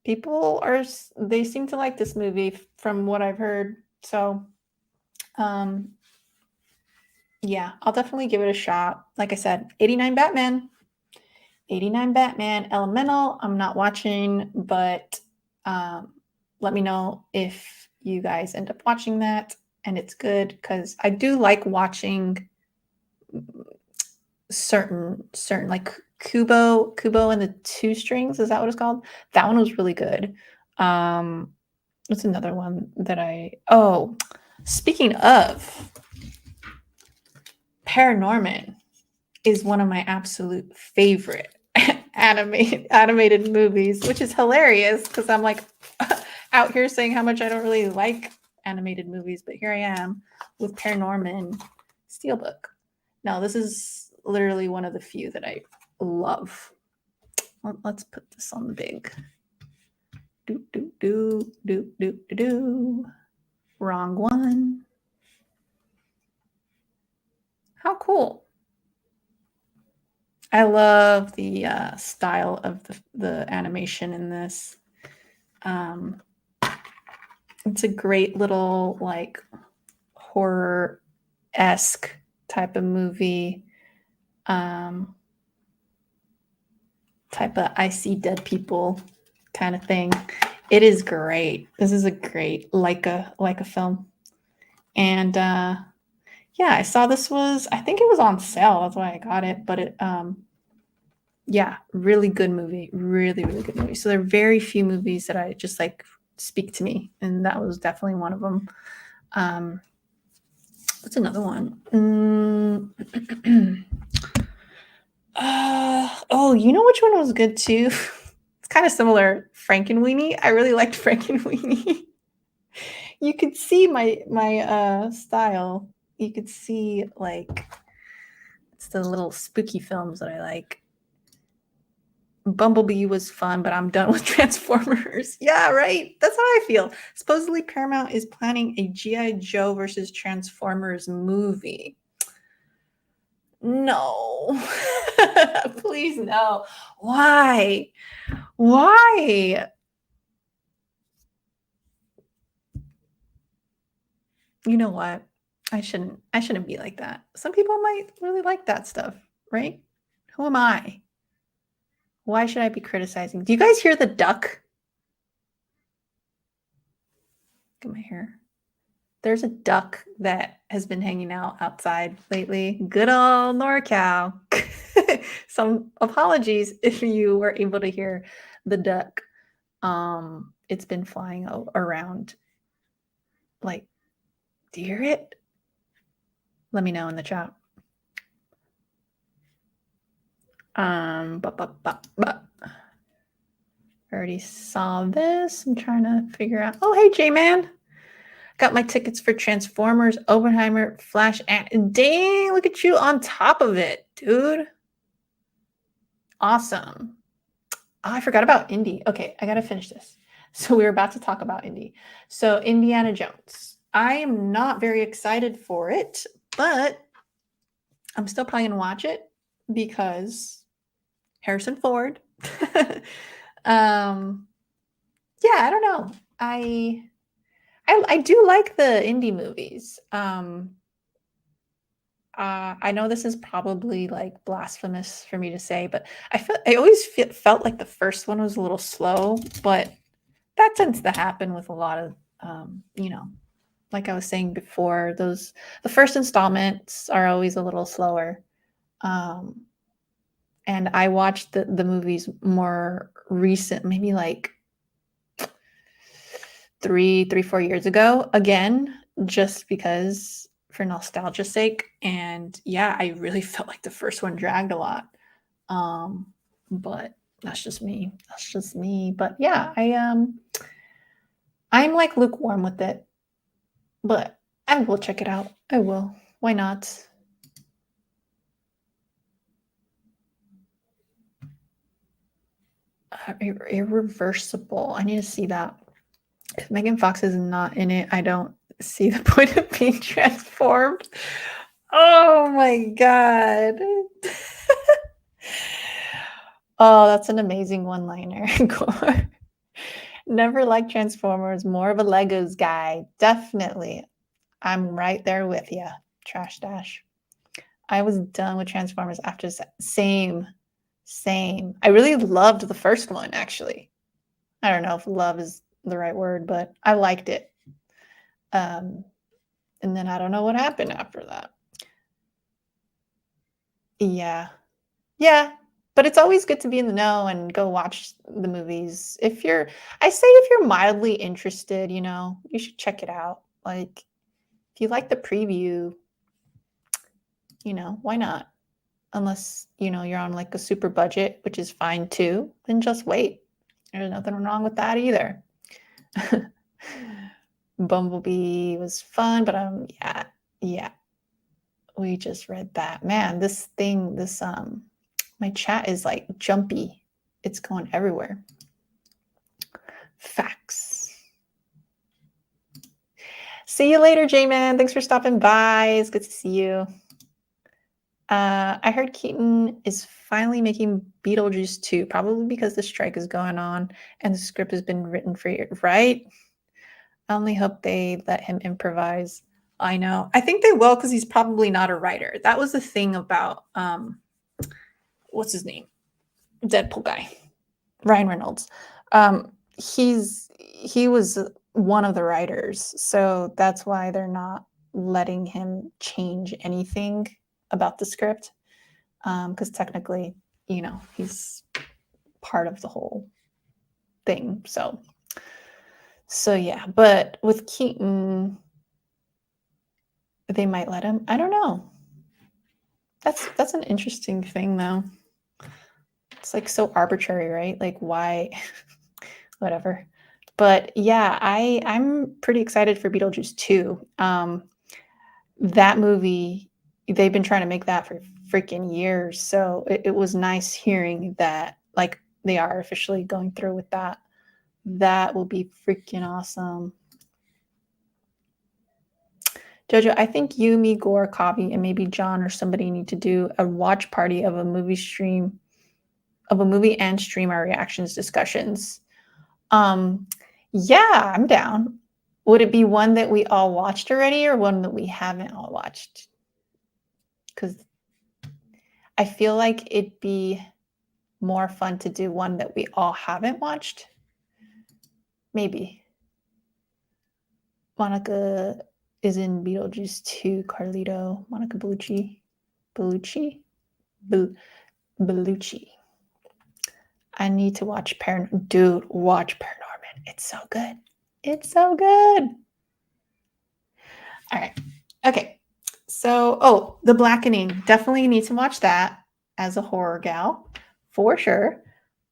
they seem to like this movie from what I've heard. So, um, yeah, I'll definitely give it a shot. Like I said, 89 Batman. 89 Batman, Elemental. I'm not watching, but let me know if you guys end up watching that and it's good because I do like watching certain like Kubo and the Two Strings. Is that what it's called? That one was really good. What's another one that speaking of, Paranorman is one of my absolute favorite animated movies, which is hilarious because I'm like out here saying how much I don't really like animated movies, but here I am with Paranorman Steelbook. Now, this is literally one of the few that I love. Let's put this on the big. Wrong one. How cool. I love the style of the animation in this. It's a great little like horror-esque type of movie. Type of I see dead people kind of thing. It is great. This is a great Leica film. And yeah, I saw this I think it was on sale. That's why I got it. But yeah, really good movie. Really, really good movie. So there are very few movies that I just like speak to me. And that was definitely one of them. What's another one? You know which one was good too? It's kind of similar. Frankenweenie. I really liked Frankenweenie. You could see my style. You could see like it's the little spooky films that I like. Bumblebee was fun, but I'm done with Transformers. Yeah, right. That's how I feel. Supposedly Paramount is planning a G.I. Joe versus Transformers movie. No. Please no. Why? Why? You know what? I shouldn't be like that. Some people might really like that stuff, right? Who am I? Why should I be criticizing? Do you guys hear the duck? Look at my hair. There's a duck that has been hanging out outside lately. Good old NorCal. Some apologies if you were able to hear the duck. It's been flying around. Like, do you hear it? Let me know in the chat. But. Already saw this. I'm trying to figure out. Oh, hey, J-Man. Got my tickets for Transformers, Oppenheimer, Flash, and dang, look at you on top of it, dude. Awesome. Oh, I forgot about Indy. Okay, I got to finish this. So we were about to talk about Indy. So Indiana Jones. I am not very excited for it, but I'm still probably going to watch it because Harrison Ford. Yeah, I don't know. I do like the indie movies. I know this is probably like blasphemous for me to say, but I always felt like the first one was a little slow, but that tends to happen with a lot of, like I was saying before, the first installments are always a little slower. And I watched the movies more recent, maybe like 4 years ago again, just because for nostalgia's sake. And yeah, I really felt like the first one dragged a lot. But that's just me. That's just me. But yeah, I'm like lukewarm with it. But I will check it out. I will. Why not? Irreversible. I need to see that. If Megan Fox is not in it, I don't see the point of being transformed. Oh my god. Oh, that's an amazing one-liner. Never liked Transformers, more of a Legos guy. Definitely. I'm right there with you. Trash Dash. I was done with Transformers after same. I really loved the first one, actually. I don't know if love is the right word, but I liked it. And then I don't know what happened after that. Yeah. Yeah. But it's always good to be in the know and go watch the movies. If you're mildly interested, you should check it out. Like, if you like the preview, why not? Unless, you're on like a super budget, which is fine too, then just wait. There's nothing wrong with that either. Bumblebee was fun, but yeah. We just read that. Man, my chat is like jumpy. It's going everywhere. Facts. See you later, J-Man. Thanks for stopping by. It's good to see you. I heard Keaton is finally making Beetlejuice 2, probably because the strike is going on and the script has been written for you, right? I only hope they let him improvise. I know. I think they will because he's probably not a writer. That was the thing about what's his name? Deadpool guy, Ryan Reynolds. He was one of the writers, so that's why they're not letting him change anything about the script, because technically, he's part of the whole thing. So yeah, but with Keaton, they might let him. I don't know. That's an interesting thing, though. It's like so arbitrary, right? Like, why? Whatever. But yeah, I'm pretty excited for Beetlejuice 2. That movie, they've been trying to make that for freaking years. So it was nice hearing that, like, they are officially going through with that. That will be freaking awesome. JoJo, I think you, me, Gore, Cobby, and maybe John or somebody need to do a watch party of a movie and stream our reactions discussions. Yeah, I'm down. Would it be one that we all watched already or one that we haven't all watched? Because I feel like it'd be more fun to do one that we all haven't watched. Maybe. Monica is in Beetlejuice 2, Carlito. Monica Bellucci. Bellucci? Bellucci. I need to watch Dude, watch Paranorman. It's so good. It's so good. All right. Okay. So, The Blackening. Definitely need to watch that as a horror gal for sure.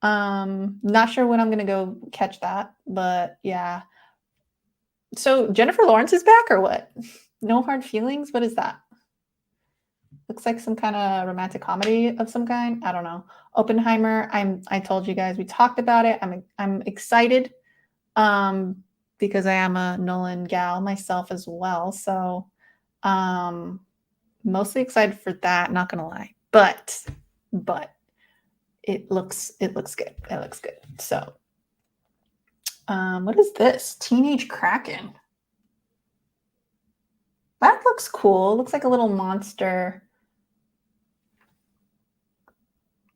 Not sure when I'm gonna go catch that, but yeah. So Jennifer Lawrence is back or what? No Hard Feelings? What is that? Looks like some kind of romantic comedy of some kind. I don't know. Oppenheimer. I told you guys we talked about it. I'm excited because I am a Nolan gal myself as well. So mostly excited for that, not gonna lie. But it looks good. It looks good. So what is this? Teenage Kraken. That looks cool. It looks like a little monster.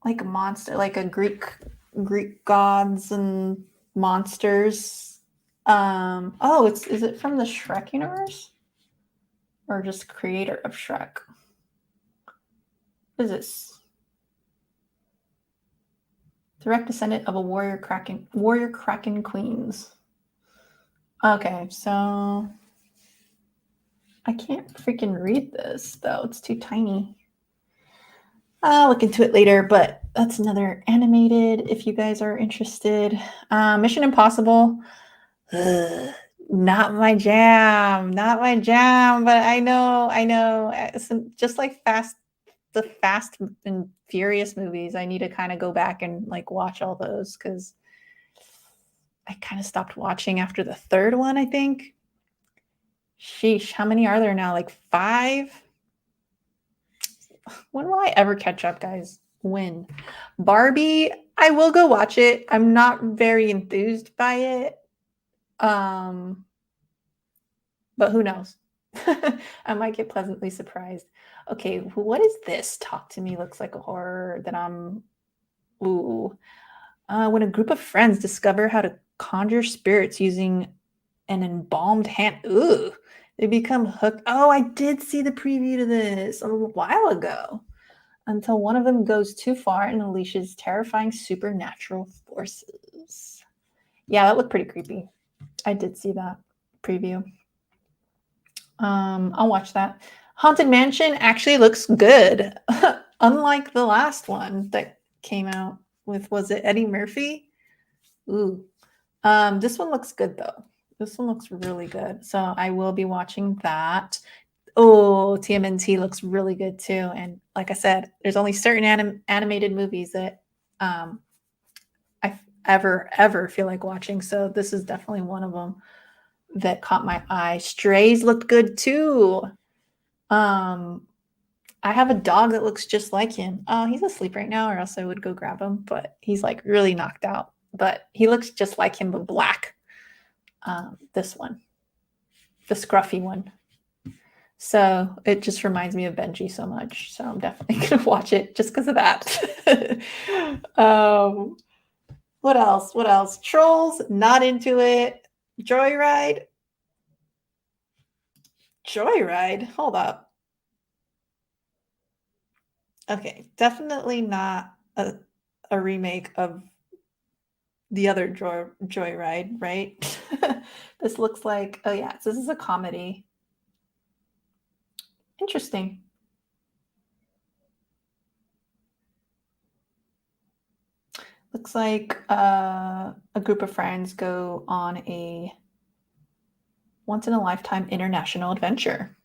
Like a monster, like a Greek gods and monsters. Oh, is it from the Shrek universe? Or just creator of Shrek? What is this? Direct descendant of a warrior kraken queens. Okay, so I can't freaking read this though. It's too tiny. I'll look into it later, but that's another animated if you guys are interested. Mission Impossible. Ugh, not my jam. Not my jam, but I know. Just like the Fast and Furious movies, I need to kind of go back and like watch all those because I kind of stopped watching after the third one, I think. Sheesh, how many are there now? Like 5? When will I ever catch up, guys? When? Barbie, I will go watch it. I'm not very enthused by it. But who knows? I might get pleasantly surprised. Okay, what is this? Talk to Me looks like a horror that I'm. Ooh. When a group of friends discover how to conjure spirits using an embalmed hand. Ooh. They become hooked. Oh, I did see the preview to this a little while ago. Until one of them goes too far and unleashes terrifying supernatural forces. Yeah, that looked pretty creepy. I did see that preview. I'll watch that. Haunted Mansion actually looks good. Unlike the last one that came out with, was it Eddie Murphy? Ooh. This one looks good though. This one looks really good. So I will be watching that. Oh, TMNT looks really good too. And like I said, there's only certain animated movies that I ever feel like watching. So this is definitely one of them that caught my eye. Strays looked good too. I have a dog that looks just like him. Oh, he's asleep right now, or else I would go grab him. But he's like really knocked out. But he looks just like him, but black. This one, the scruffy one. So it just reminds me of Benji so much. So I'm definitely gonna watch it just because of that. What else? What else? Trolls, not into it. Joyride. Joyride. Hold up. Okay, definitely not a remake of the other Joyride, right? This looks like, oh yeah, this is a comedy. Interesting. Looks like a group of friends go on a once in a lifetime international adventure.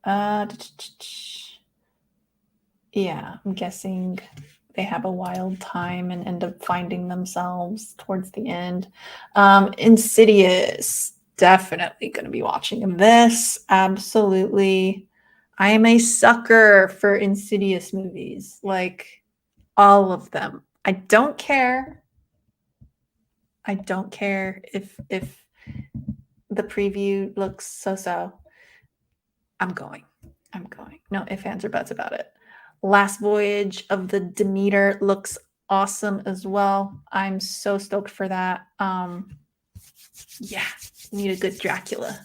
Yeah, I'm guessing they have a wild time and end up finding themselves towards the end. Insidious, definitely going to be watching this. Absolutely. I am a sucker for Insidious movies, like all of them. I don't care. I don't care if the preview looks so. I'm going. No ifs, ands, or buts about it. Last Voyage of the Demeter looks awesome as well. I'm so stoked for that. Yeah, need a good Dracula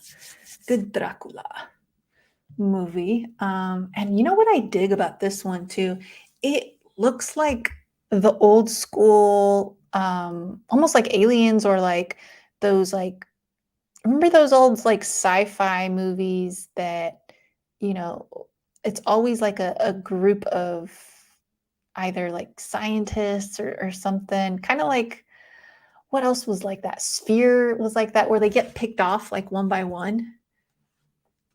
movie. And you know what I dig about this one too? It looks like the old school, almost like Aliens or like those like remember those old like sci-fi movies that, you know, it's always like a group of either like scientists or something, kind of like what else was like that? Sphere was like that where they get picked off like one by one.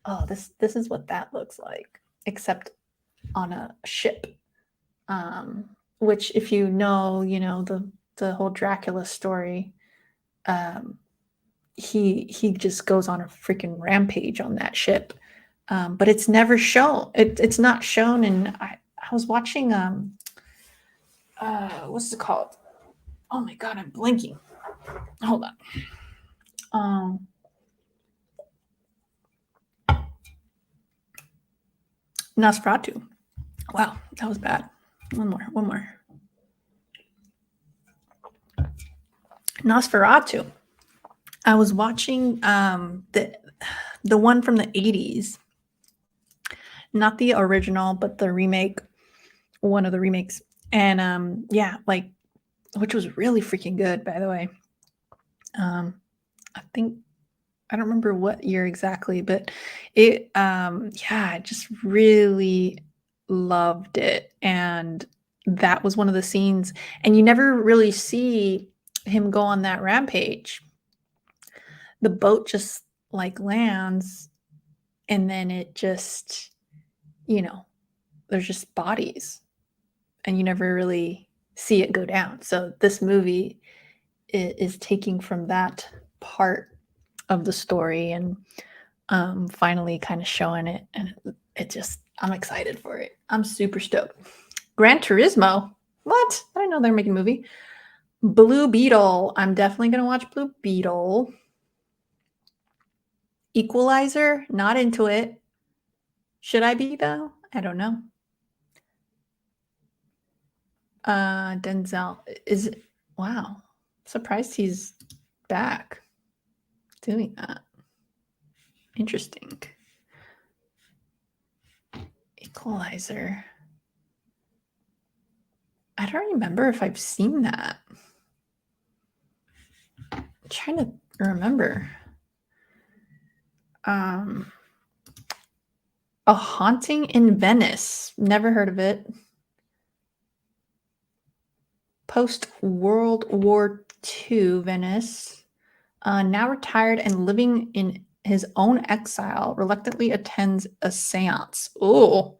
Oh, this is what that looks like, except on a ship. Which if you know the whole Dracula story, um, he just goes on a freaking rampage on that ship. But it's never shown. It's not shown. And I was watching what's it called? Oh my god, I'm blinking. Hold on. Nosferatu. Wow, that was bad. One more. Nosferatu. I was watching the one from the 80s. Not the original, but the remake, one of the remakes. And yeah, like which was really freaking good, by the way. I think I don't remember what year exactly, but it yeah, I just really loved it. And that was one of the scenes, and you never really see him go on that rampage. The boat just like lands, and then it just, you know, there's just bodies, and you never really see it go down. So this movie is taking from that part of the story and finally kind of showing it, and it just I'm excited for it. I'm super stoked. Gran Turismo. What? I didn't know they're making a movie. Blue Beetle. I'm definitely gonna watch Blue Beetle. Equalizer. Not into it. Should I be though? I don't know. Denzel is wow. Surprised he's back doing that. Interesting. Equalizer. I don't remember if I've seen that. I'm trying to remember. A Haunting in Venice. Never heard of it. Post World War II Venice. Now retired and living in his own exile, reluctantly attends a seance. Oh,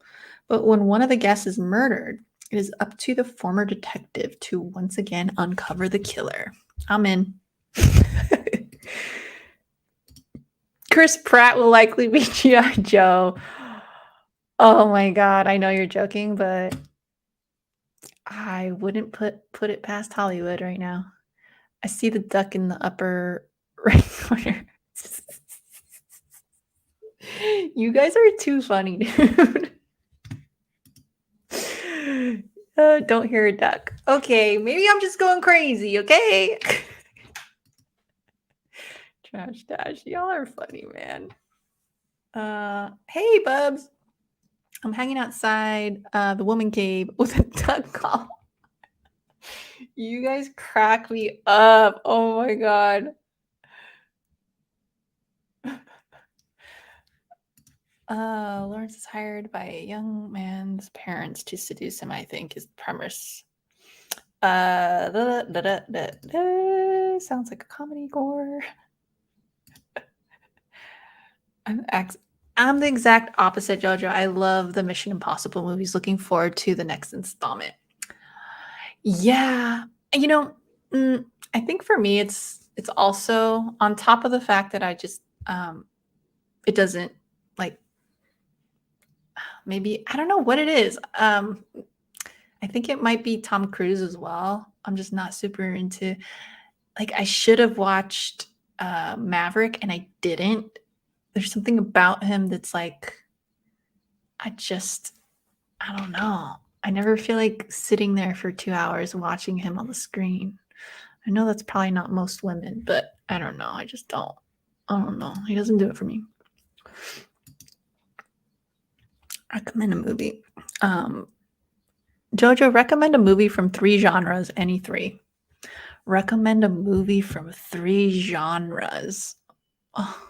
but when one of the guests is murdered, it is up to the former detective to once again uncover the killer. I'm in. Chris Pratt will likely be G.I. Joe. Oh my god, I know you're joking, but I wouldn't put it past Hollywood right now. I see the duck in the upper right corner. You guys are too funny, dude. Don't hear a duck. Okay, maybe I'm just going crazy, okay? Trash Dash, y'all are funny, man. Hey, Bubs. I'm hanging outside the woman cave with a duck call. You guys crack me up. Oh my god. Lawrence is hired by a young man's parents to seduce him, I think, is the premise. Sounds like a comedy gore. I'm the exact opposite, JoJo. I love the Mission Impossible movies. Looking forward to the next installment. Yeah, you know, I think for me, it's also on top of the fact that I just it doesn't like maybe I don't know what it is. I think it might be Tom Cruise as well. I'm just not super into like I should have watched Maverick and I didn't. There's something about him that's like I don't know. I never feel like sitting there for 2 hours watching him on the screen. I know that's probably not most women, but I don't know. I just don't. I don't know. He doesn't do it for me. Recommend a movie. JoJo, recommend a movie from 3 genres, any 3. Recommend a movie from 3 genres. Oh,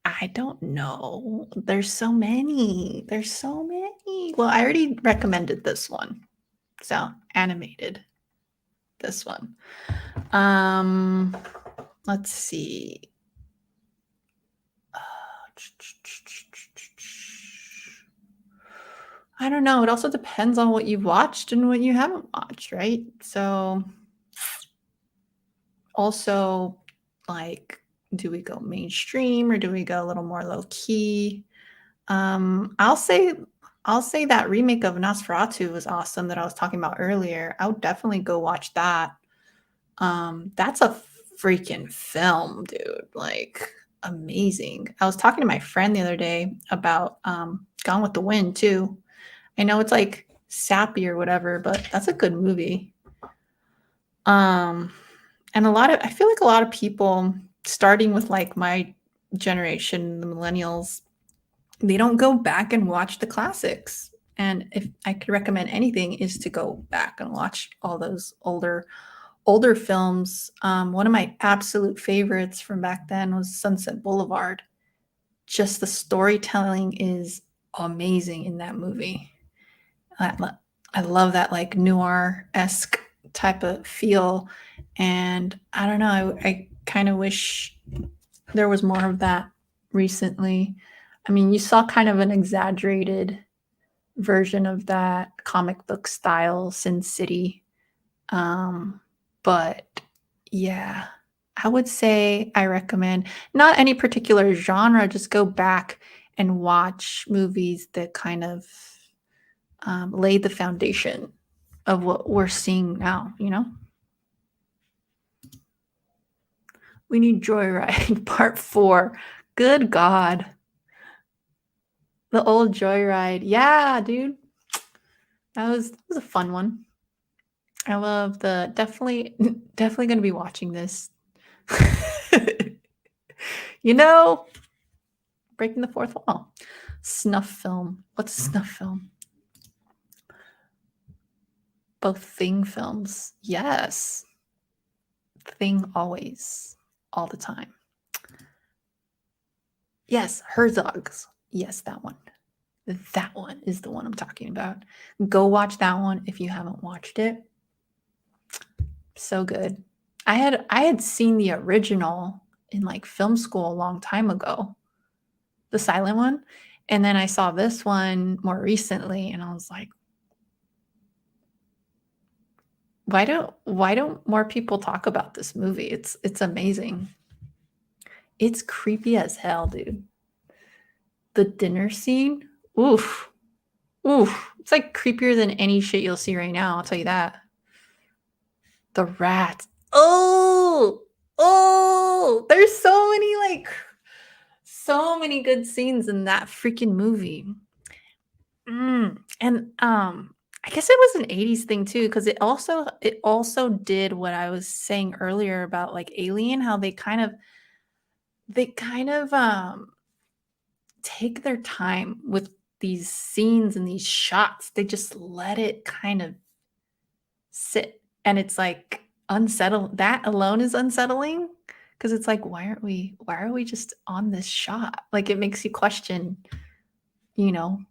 I don't know. There's so many. There's so many. Well, I already recommended this one. So, animated. This one. Let's see. I don't know. It also depends on what you've watched and what you haven't watched, right? So, also, like, do we go mainstream or do we go a little more low key? I'll say that remake of Nosferatu was awesome that I was talking about earlier. I would definitely go watch that. That's a freaking film, dude. Like amazing. I was talking to my friend the other day about Gone with the Wind too. I know it's like sappy or whatever, but that's a good movie. And I feel like a lot of people, starting with like my generation, the millennials, they don't go back and watch the classics. And if I could recommend anything, is to go back and watch all those older films. One of my absolute favorites from back then was Sunset Boulevard. Just the storytelling is amazing in that movie. I love that like noir-esque type of feel. And I don't know, I kind of wish there was more of that recently. I mean, you saw kind of an exaggerated version of that comic book style Sin City. But yeah, I would say I recommend not any particular genre, just go back and watch movies that kind of laid the foundation of what we're seeing now, you know? We need Joyride Part 4. Good God. The old Joyride. Yeah, dude. That was a fun one. I love the definitely gonna be watching this. You know, breaking the fourth wall. Snuff film. What's a snuff film? Both Thing films. Yes. Thing always. All the time. Yes, Herzog's. Yes, that one. That one is the one I'm talking about. Go watch that one if you haven't watched it. So good. I had seen the original in like film school a long time ago, the silent one, and then I saw this one more recently, and I was like, why don't more people talk about this movie? It's amazing. It's creepy as hell, dude. The dinner scene, oof, oof. It's like creepier than any shit you'll see right now. I'll tell you that. The rats. Oh, oh, there's so many good scenes in that freaking movie. And I guess it was an 80s thing too, because it also did what I was saying earlier about like Alien, how they kind of take their time with these scenes and these shots. They just let it kind of sit, and it's like unsettled. That alone is unsettling because it's like, why are we just on this shot? Like it makes you question, you know,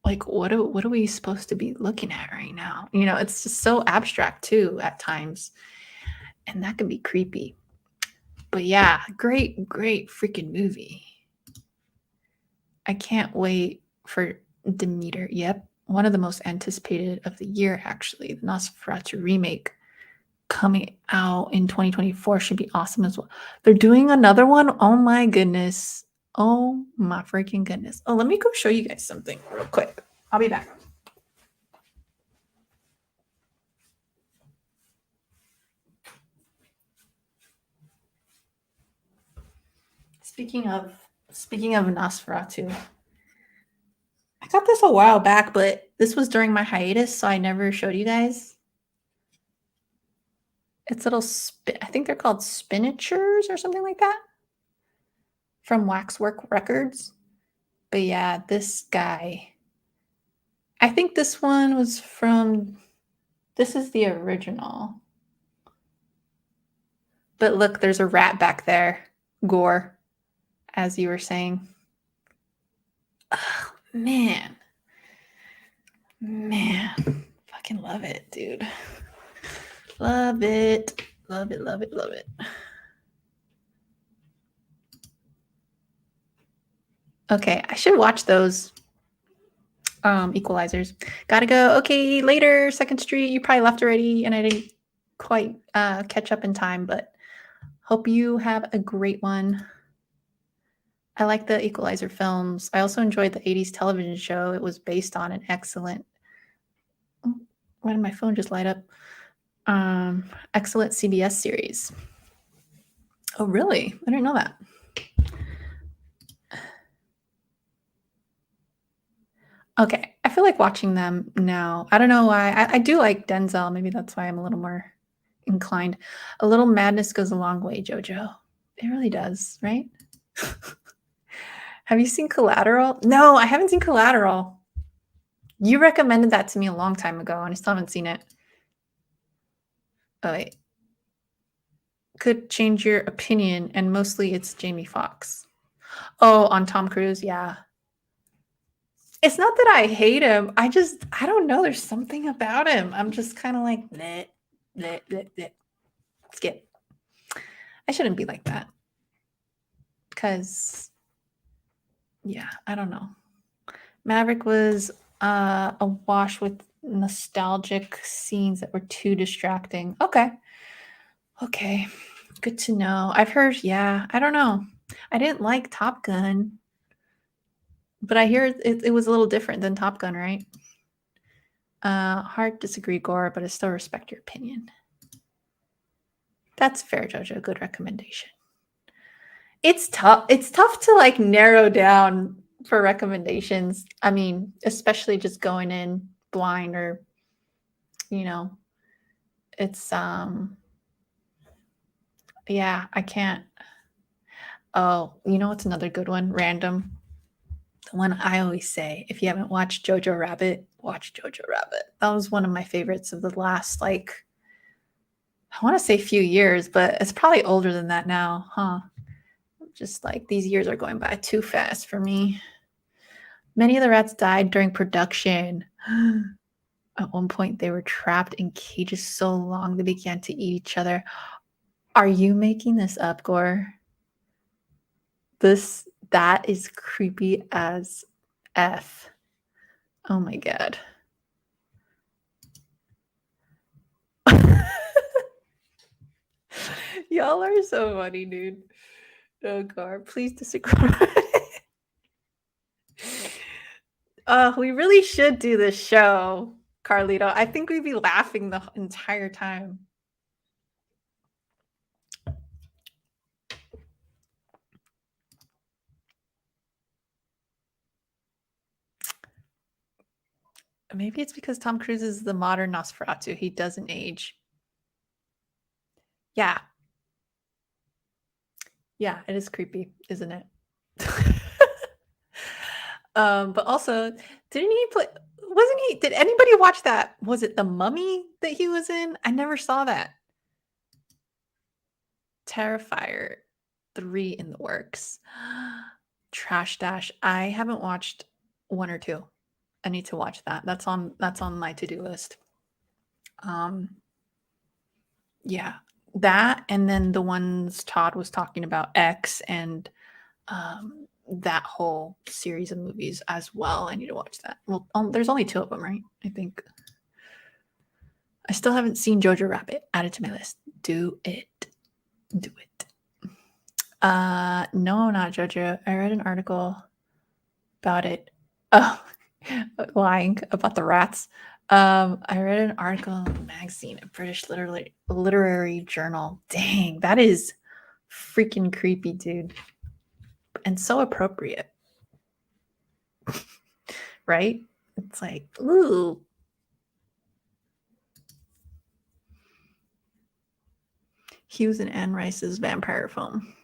like what are we supposed to be looking at right now? It's just so abstract too at times, and that can be creepy. But yeah, great freaking movie. I can't wait for Demeter. Yep, one of the most anticipated of the year, actually. The Nosferatu remake coming out in 2024 should be awesome as well. They're doing another one. Oh my goodness. Oh my freaking goodness. Oh, let me go show you guys something real quick. I'll be back. Speaking of Nosferatu, I got this a while back, but This was during my hiatus, so I never showed you guys. It's little I think they're called spinachers or something like that from Waxwork Records. But yeah, this guy. I think this one was from, this is the original. But look, there's a rat back there. Gore, as you were saying. Oh, man. Man. Fucking love it, dude. Love it. Love it, love it, love it. Okay, I should watch those equalizers. Gotta go. Okay, later, Second Street. You probably left already, and I didn't quite catch up in time, but hope you have a great one. I like the Equalizer films. I also enjoyed the 80s television show. It was based on an excellent, why did my phone just light up? Excellent CBS series. Oh, really? I didn't know that. Okay, I feel like watching them now. I don't know why. I do like Denzel. Maybe that's why I'm a little more inclined. A little madness goes a long way, JoJo. It really does, right? Have you seen Collateral? No, I haven't seen Collateral. You recommended that to me a long time ago, and I still haven't seen it. Oh, wait. Could change your opinion, and mostly it's Jamie Foxx. Oh, on Tom Cruise, yeah. It's not that I hate him. I don't know. There's something about him. I'm just kind of like, bleh, bleh, bleh, bleh. Skip. I shouldn't be like that. Because, yeah, I don't know. Maverick was a wash with nostalgic scenes that were too distracting. Okay. Okay. Good to know. I've heard, yeah, I don't know. I didn't like Top Gun, but I hear it was a little different than Top Gun, right? Hard disagree, Gore, but I still respect your opinion. That's fair, JoJo. Good recommendation. It's tough. It's tough to like narrow down for recommendations. I mean, especially just going in blind or, you know, it's yeah, I can't. Oh, you know what's another good one? Random. The one I always say, if you haven't watched Jojo Rabbit, watch Jojo Rabbit. That was one of my favorites of the last, like, I want to say few years, but it's probably older than that now, huh? Just like these years are going by too fast for me. Many of the rats died during production. At one point, they were trapped in cages so long they began to eat each other. Are you making this up, Gore? That is creepy as F. Oh my god. Y'all are so funny, dude. Oh god, please disagree. We really should do this show, Carlito. I think we'd be laughing the entire time. Maybe it's because Tom Cruise is the modern Nosferatu. He doesn't age. Yeah. Yeah, it is creepy, isn't it? But also, didn't he play, wasn't he, did anybody watch that? Was it The Mummy that he was in? I never saw that. Terrifier 3 in the works. Trash Dash. I haven't watched 1 or 2. I need to watch that. That's on my to-do list. Yeah. That, and then the ones Todd was talking about, X, and that whole series of movies as well. I need to watch that. Well, there's only 2 of them, right? I think. I still haven't seen Jojo Rabbit. Add it to my list. Do it. Do it. No, not Jojo. I read an article about it. Oh, lying about the rats. I read an article in a magazine, a British literary journal. Dang, that is freaking creepy, dude. And so appropriate. Right? It's like, ooh. Hughes and Anne Rice's vampire film.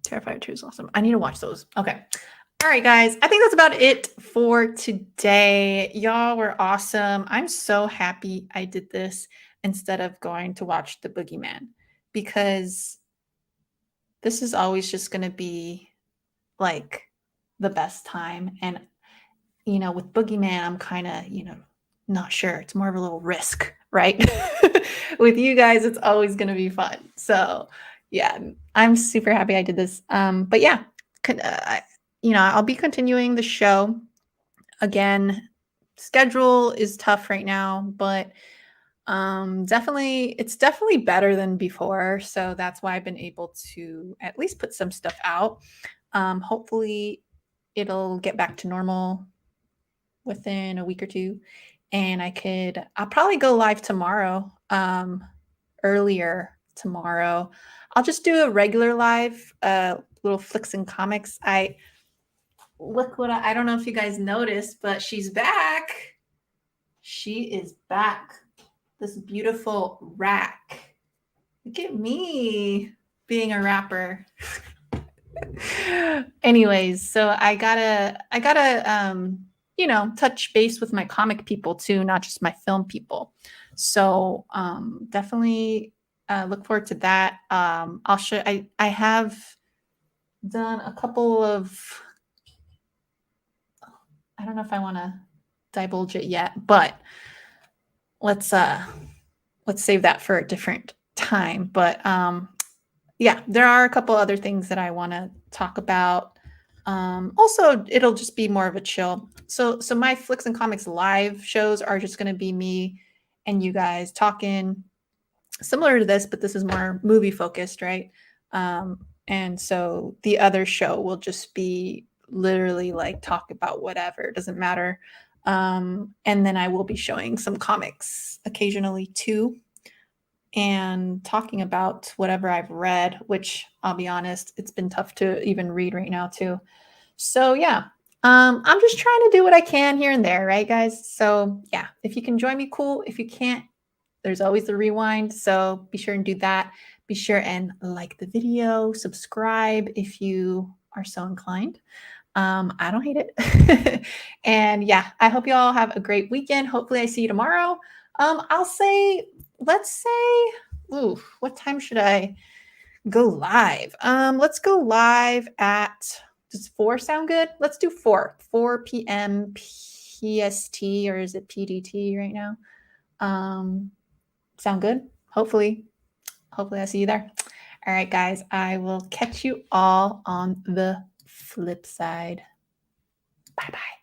Terrifier 2 is awesome. I need to watch those. Okay. All right, guys. I think that's about it for today. Y'all were awesome. I'm so happy I did this instead of going to watch The Boogeyman, because this is always just going to be like the best time. And, with Boogeyman, I'm kind of, not sure. It's more of a little risk, right? With you guys, it's always going to be fun. So, yeah, I'm super happy I did this. But yeah, I'll be continuing the show again. Schedule is tough right now, but it's definitely better than before. So that's why I've been able to at least put some stuff out. Hopefully, it'll get back to normal within a week or two, and I'll probably go live tomorrow, earlier tomorrow. I'll just do a regular live, little Flix and Comics. I don't know if you guys noticed, but she's back. She is back. This beautiful rack. Look at me being a rapper. Anyways, so I gotta touch base with my comic people too, not just my film people. So definitely look forward to that. I'll show. I have done a couple of. I don't know if I want to divulge it yet, but let's save that for a different time. But yeah, there are a couple other things that I want to talk about. Also, it'll just be more of a chill. So my Flix and Comics live shows are just going to be me and you guys talking, similar to this, but this is more movie focused, right? And so the other show will just be literally like talk about whatever, it doesn't matter. And then I will be showing some comics occasionally too, and talking about whatever I've read, which I'll be honest, it's been tough to even read right now too. So yeah, I'm just trying to do what I can here and there, right, guys? So yeah, if you can join me, cool. If you can't, there's always the rewind. So be sure and do that. Be sure and like the video, subscribe if you are so inclined. I don't hate it. And yeah, I hope you all have a great weekend. Hopefully I see you tomorrow. Let's say, ooh, what time should I go live? Let's go live at, does 4 sound good? Let's do 4 p.m. PST, or is it PDT right now? Sound good? Hopefully I see you there. All right, guys, I will catch you all on the flip side. Bye-bye.